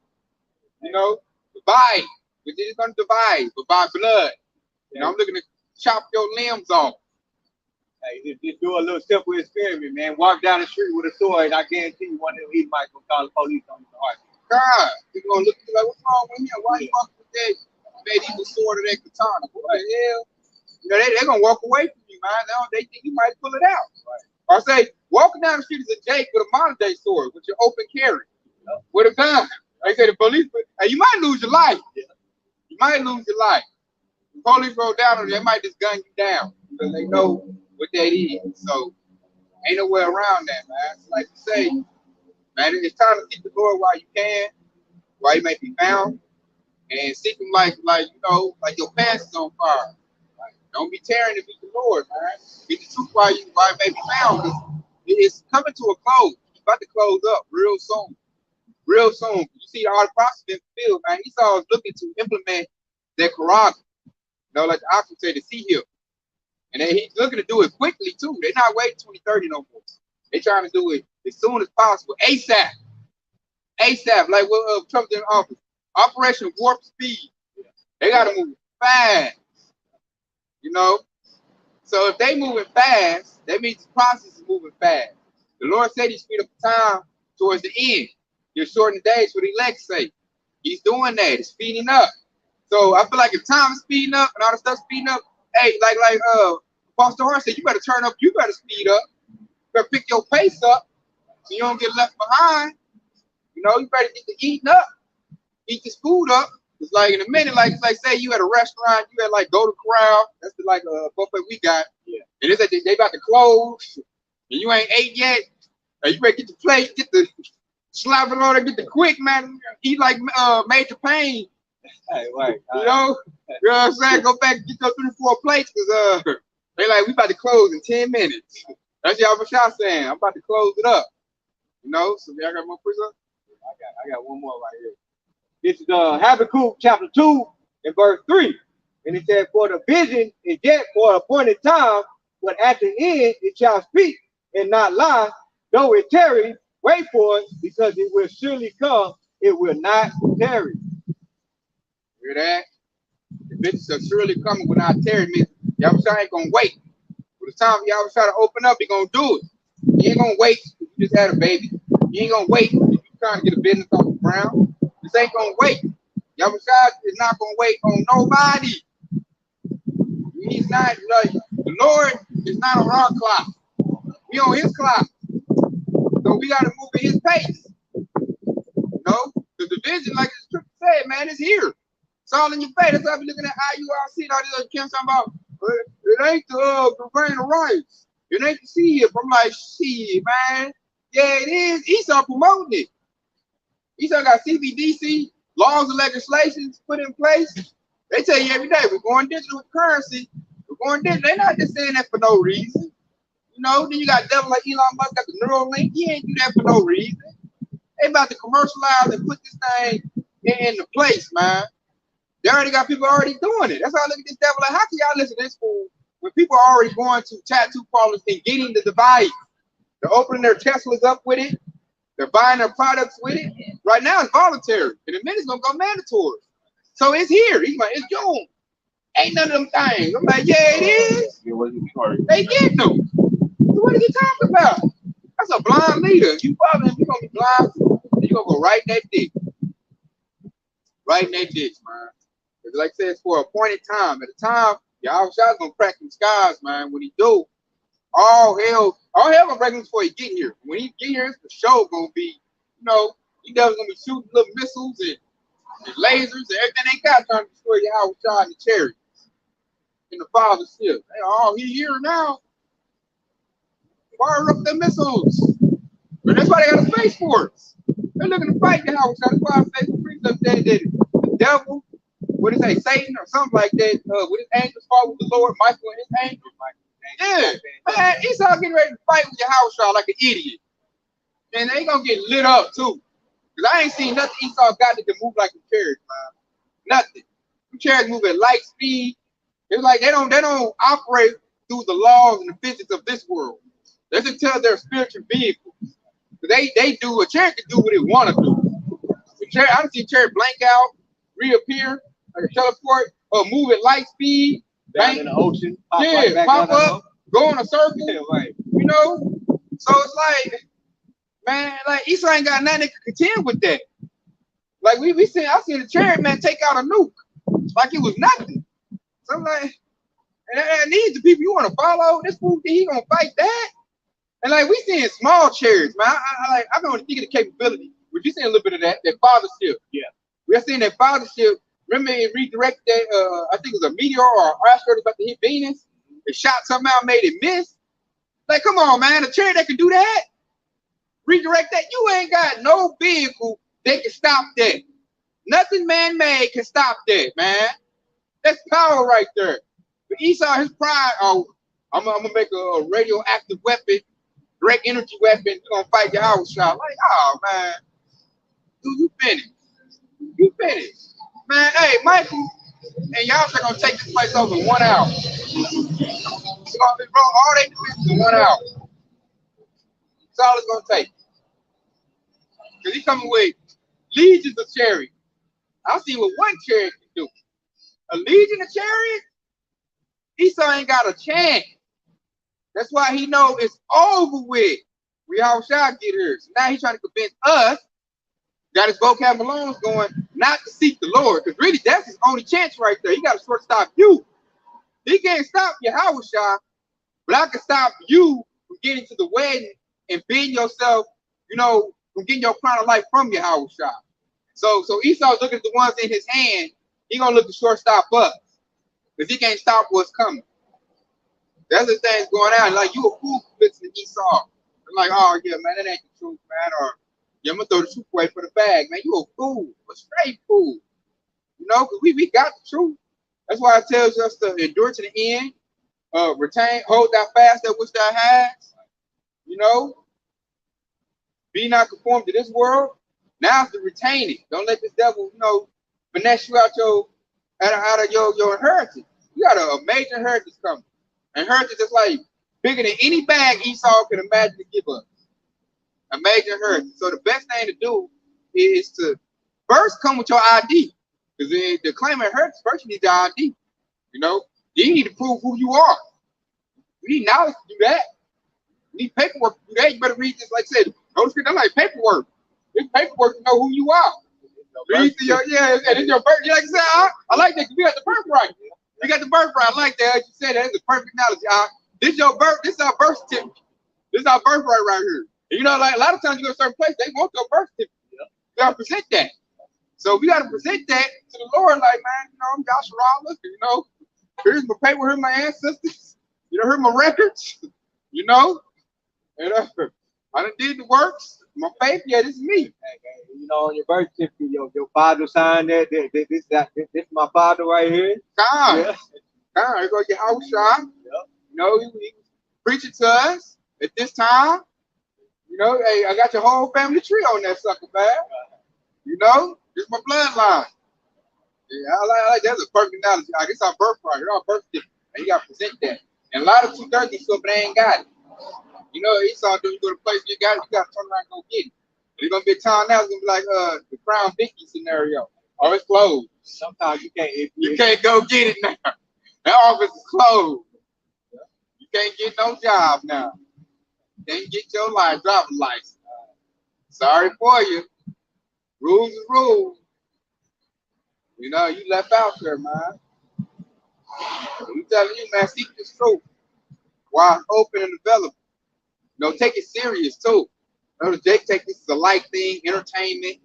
Divide. We're just gonna divide, but by blood. I'm looking to chop your limbs off. Hey, just do a little simple experiment, man. Walk down the street with a sword, and I guarantee you one of them might go call the police on you. God, they're gonna look at you like, what's wrong with him? Why you walking with that medieval sword or that katana? What the hell? They're gonna walk away from you, man. They think you might pull it out. Right. Or say, walking down the street is a Jake with a modern day sword, with your open carry, with a gun. They say the police, hey, you might lose your life. Yeah. You might lose your life. The police roll down on you, they might just gun you down because they know what that is. So ain't nowhere around that, man. Like you say, man, it's time to seek the Lord while you can, while you may be found, and seek him like your pants is on fire. Don't be tearing to beat the Lord, man. Get the truth while it may be found. It's coming to a close. It's about to close up real soon. Real soon. You see all the prophets been fulfilled, man. Esau is looking to implement that Quran. You know, like the oxen say, to see him. And he's looking to do it quickly too. They're not waiting 2030 no more. They're trying to do it as soon as possible. ASAP. ASAP. Like what Trump's in office. Operation Warp Speed. They gotta move fast. You know? So if they moving fast, that means the process is moving fast. The Lord said he speed up the time towards the end. He'll shorten the days for the elect's sake. He's doing that. It's speeding up. So I feel like if time is speeding up and all the stuff speeding up, hey, like Pastor Horn said, you better turn up, you better speed up. You better pick your pace up so you don't get left behind. You know, you better get to eating up, eat this food up. It's like in a minute, like say you at a restaurant, you at like Go to Corral, that's the like buffet we got. Yeah. And it's like they about to close, and you ain't ate yet. You better get the plate, get the slap it on there, get the quick, man. Eat like Major Payne. Hey, right. You know what I'm saying? Go back and get those 3 or 4 plates, because they like, we about to close in 10 minutes. That's y'all what y'all saying. I'm about to close it up. You know, so y'all got more quiz up? I got one more right here. This is Habakkuk chapter 2 and verse 3. And it said, for the vision is yet for an appointed time, but at the end it shall speak and not lie. Though it tarry, wait for it, because it will surely come. It will not tarry. Hear that? The visions are surely coming when I tarry. Y'all ain't gonna wait. For the time y'all try to open up, he gonna do it. He ain't gonna wait if you just had a baby. He ain't gonna wait if you trying to get a business off the ground. This ain't gonna wait. Y'all is not gonna wait on nobody. He's not like the Lord is not on our clock. We on his clock. So we gotta move at his pace. You know? The division, like the scripture said, man, is here. It's all in your face. That's why I be looking at IURC and all these other camps talking about it ain't the grain of rice. It ain't the seed. I'm like, shit, man. Yeah, it is. Esau promoting it. Esau got CBDC laws and legislations put in place. They tell you every day, we're going digital with currency. We're going digital. They're not just saying that for no reason. You know, then you got devil like Elon Musk got the Neuralink. He ain't do that for no reason. They about to commercialize and put this thing into place, man. They already got people already doing it. That's how I look at this devil. Like, how can y'all listen to this fool when people are already going to tattoo parlors and getting the device? They're opening their Teslas up with it. They're buying their products with it. Right now, it's voluntary. In a minute, it's going to go mandatory. So it's here. He's like, it's June. Ain't none of them things. I'm like, yeah, it is. They get them. So what are you talking about? That's a blind leader. You probably, if you're going to be blind, you're going to go right in that ditch. Right in that ditch, man. Because like I said, it's for an appointed time. At the time, y'all shot's going to crack them skies, man. When he do, all hell gonna break loose before he get here. When he get here, it's for sure gonna be, you know, he definitely gonna be shooting little missiles and lasers and everything they got trying to destroy your house, shot and the chariots in the father's ship. He here now. Fire up the missiles. But that's why they got a space force. They're looking to fight the house. That's why I say the priest up there that the devil, what is it, Satan or something like that, with his angels fought with the Lord, Michael and his angels. Yeah, man, Esau getting ready to fight with your house y'all like an idiot. And they gonna get lit up too. Cause I ain't seen nothing Esau got that can move like a chariot, man. Nothing. The chariots move at light speed. It's like they don't operate through the laws and the physics of this world. They just tell their spiritual vehicles. They do a chariot can do what it wanna do. I don't see a chariot blank out, reappear, like a teleport, or move at light speed. Down in the ocean, pop up, go in a circle, right. You know? So it's like, man, like Esau ain't got nothing that can contend with that. Like I seen the chariot man take out a nuke, like it was nothing. So I'm like, and these the people you want to follow. This fool, he gonna fight that? And like we seeing small chariots, man. I can only think of the capability. But you seeing a little bit of that fathership. Yeah, we are seeing that fathership. Remember, it redirected that, I think it was a meteor or an asteroid about to hit Venus. It shot something out, made it miss. Like, come on, man, a chariot that can do that? Redirect that? You ain't got no vehicle that can stop that. Nothing man-made can stop that, man. That's power right there. But Esau, his pride, I'm gonna make a radioactive weapon, direct energy weapon, you're gonna fight your house shot. Like, oh, man. Dude, you finished. You finished. Man, hey, Michael, And y'all are gonna take this place over in 1 hour. It's gonna be all they do in 1 hour. That's all it's gonna take. Cause he coming with legions of chariots. I'll see what one chariot can do. A legion of chariots? Esau ain't got a chance. That's why he know it's over with. We all shall get here. So now he's trying to convince us, got his vocabulary going, not to seek the Lord. Because really, that's his only chance right there. He got to shortstop you. He can't stop Yahushua, but I can stop you from getting to the wedding and being yourself, you know, from getting your crown of life from Yahushua. So Esau's looking at the ones in his hand. He gonna look to shortstop us because he can't stop what's coming. That's the thing's going on. Like, you a fool listening to Esau. I'm like, oh yeah, man, that ain't the truth, man. Or yeah, I'm gonna throw the truth away for the bag, man. You a fool, a straight fool. You know, because we got the truth. That's why it tells us to endure to the end, retain, hold that fast that which thou hast. You know, be not conformed to this world. Now it's to retain it. Don't let this devil, you know, finesse you out of your inheritance. You got a major inheritance coming. Inheritance is like bigger than any bag Esau can imagine to give us. A major inheritance. So the best thing to do is to first come with your ID. Because the claim of inheritance, first you need the ID. You know, you need to prove who you are. You need knowledge to do that. You need paperwork to do that. You better read this, like I said, notice I'm like paperwork. It's paperwork to know who you are. Read through your, yeah, it's your birth. Like I said, I like that. You got the birthright. You got the birthright. I like that. You said that's a perfect analogy. This your birth. This is our birth certificate. This is our birthright right here. And you know, like a lot of times you go to a certain place, they want your birth certificate. You gotta present that. So we gotta present that to the Lord. Like, man, you know, I'm Joshua Rollins. You know, here's my paper. Here's my ancestors. You know, here's my records. You know, and I done did the works. My faith, yeah, this is me. You know, on your birth certificate, your father signed that. This is my father right here. God, yeah. God, here go your house shop. Yep. You know, he was preaching to us at this time. You know, hey, I got your whole family tree on that sucker, man. You know, it's my bloodline. Yeah, I like that's a perfect analogy. Like, it's our birthright, it's our birth certificate, and you got to present that. And a lot of 230 stuff, but they ain't got it. You know, Esau, you go to a place you got to turn around and go get it. There's gonna be a time now. It's gonna be like the Crown Vicky scenario. Oh, it's closed. Sometimes you can't go get it now. That office is closed. You can't get no job now. You can't get your driver's license. Sorry for you. Rules is rules. You know, you left out there, man. I'm telling you, man, seek this truth while it's open and available. You know, take it serious too. You know, Jake take this as a light thing, entertainment.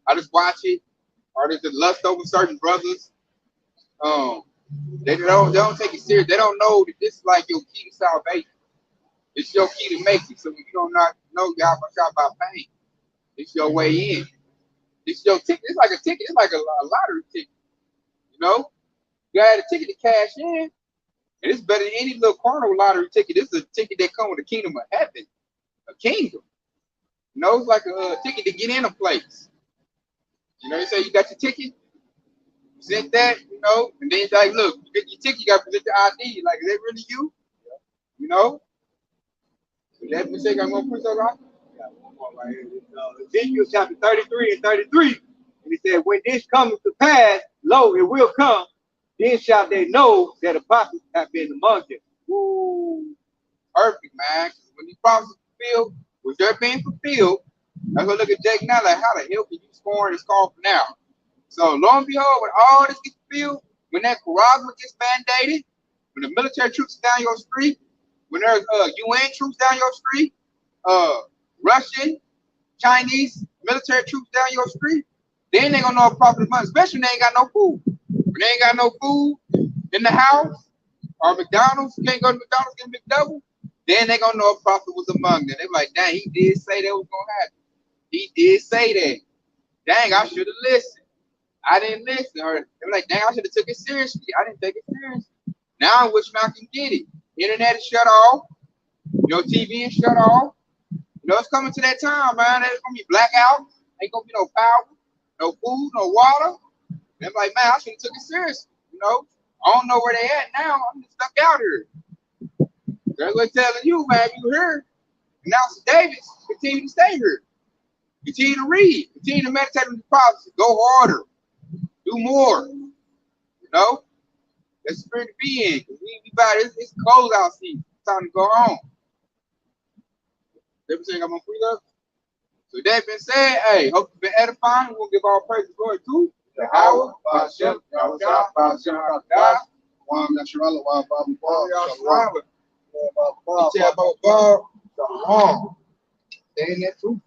I just watch it. Or there's the lust over certain brothers. They don't take it serious. They don't know that this is like your key to salvation. It's your key to make it. So if you don't not know y'all about pain, it's your way in. It's your ticket. It's like a ticket. It's like a lottery ticket. You know, you got a ticket to cash in, and it's better than any little carnival lottery ticket. This is a ticket that comes with the kingdom of heaven, a kingdom. You know, it's like a ticket to get in a place. You know, you say you got your ticket, present that, you know, and then it's like, look, you get your ticket, you got to present your ID. Like, is that really you? You know? Let me say, I'm going to put that right. Right here. Ezekiel chapter 33 and 33. And he said, when this comes to pass, lo, it will come. Then shall they know that the prophets have been among them. Woo. Perfect, man. When these prophets are fulfilled, when they're being fulfilled, I'm going to look at Jake now, like, how the hell can you score this call for now? So, lo and behold, when all this gets fulfilled, when that charisma gets mandated, when the military troops down your street, when there's UN troops down your street, Russian, Chinese military troops down your street, then they're going to know a prophet is money, especially when they ain't got no food. When they ain't got no food in the house, or McDonald's, you can't go to McDonald's and get McDouble, then they're going to know a prophet was among them. They're like, dang, he did say that was going to happen. He did say that. Dang, I should have listened. I didn't listen. Or they're like, dang, I should have took it seriously. I didn't take it seriously. Now I'm wishing I can get it. Internet is shut off. Your TV is shut off. You know, it's coming to that time, man. There's going to be blackouts. Ain't going to be no power, no food, no water. And I'm like, man, I should have took it seriously. You know, I don't know where they at now. I'm just stuck out here. That's what I'm telling you, man. You here. And now David, continue to stay here. Continue to read. Continue to meditate on the prophecy. Go harder. Do more. You know? That's the spirit to be in. Because we about it's close out season. It's time to go home. Everything I'm gonna free up. So that being said, hey, hope you've been edifying. We'll give all praise and glory to the hour, Bashem, Yahweh, Bashem, God, Wam Yasharala, Wam Babu Bob, Shalom. Bob. Stay in that truth,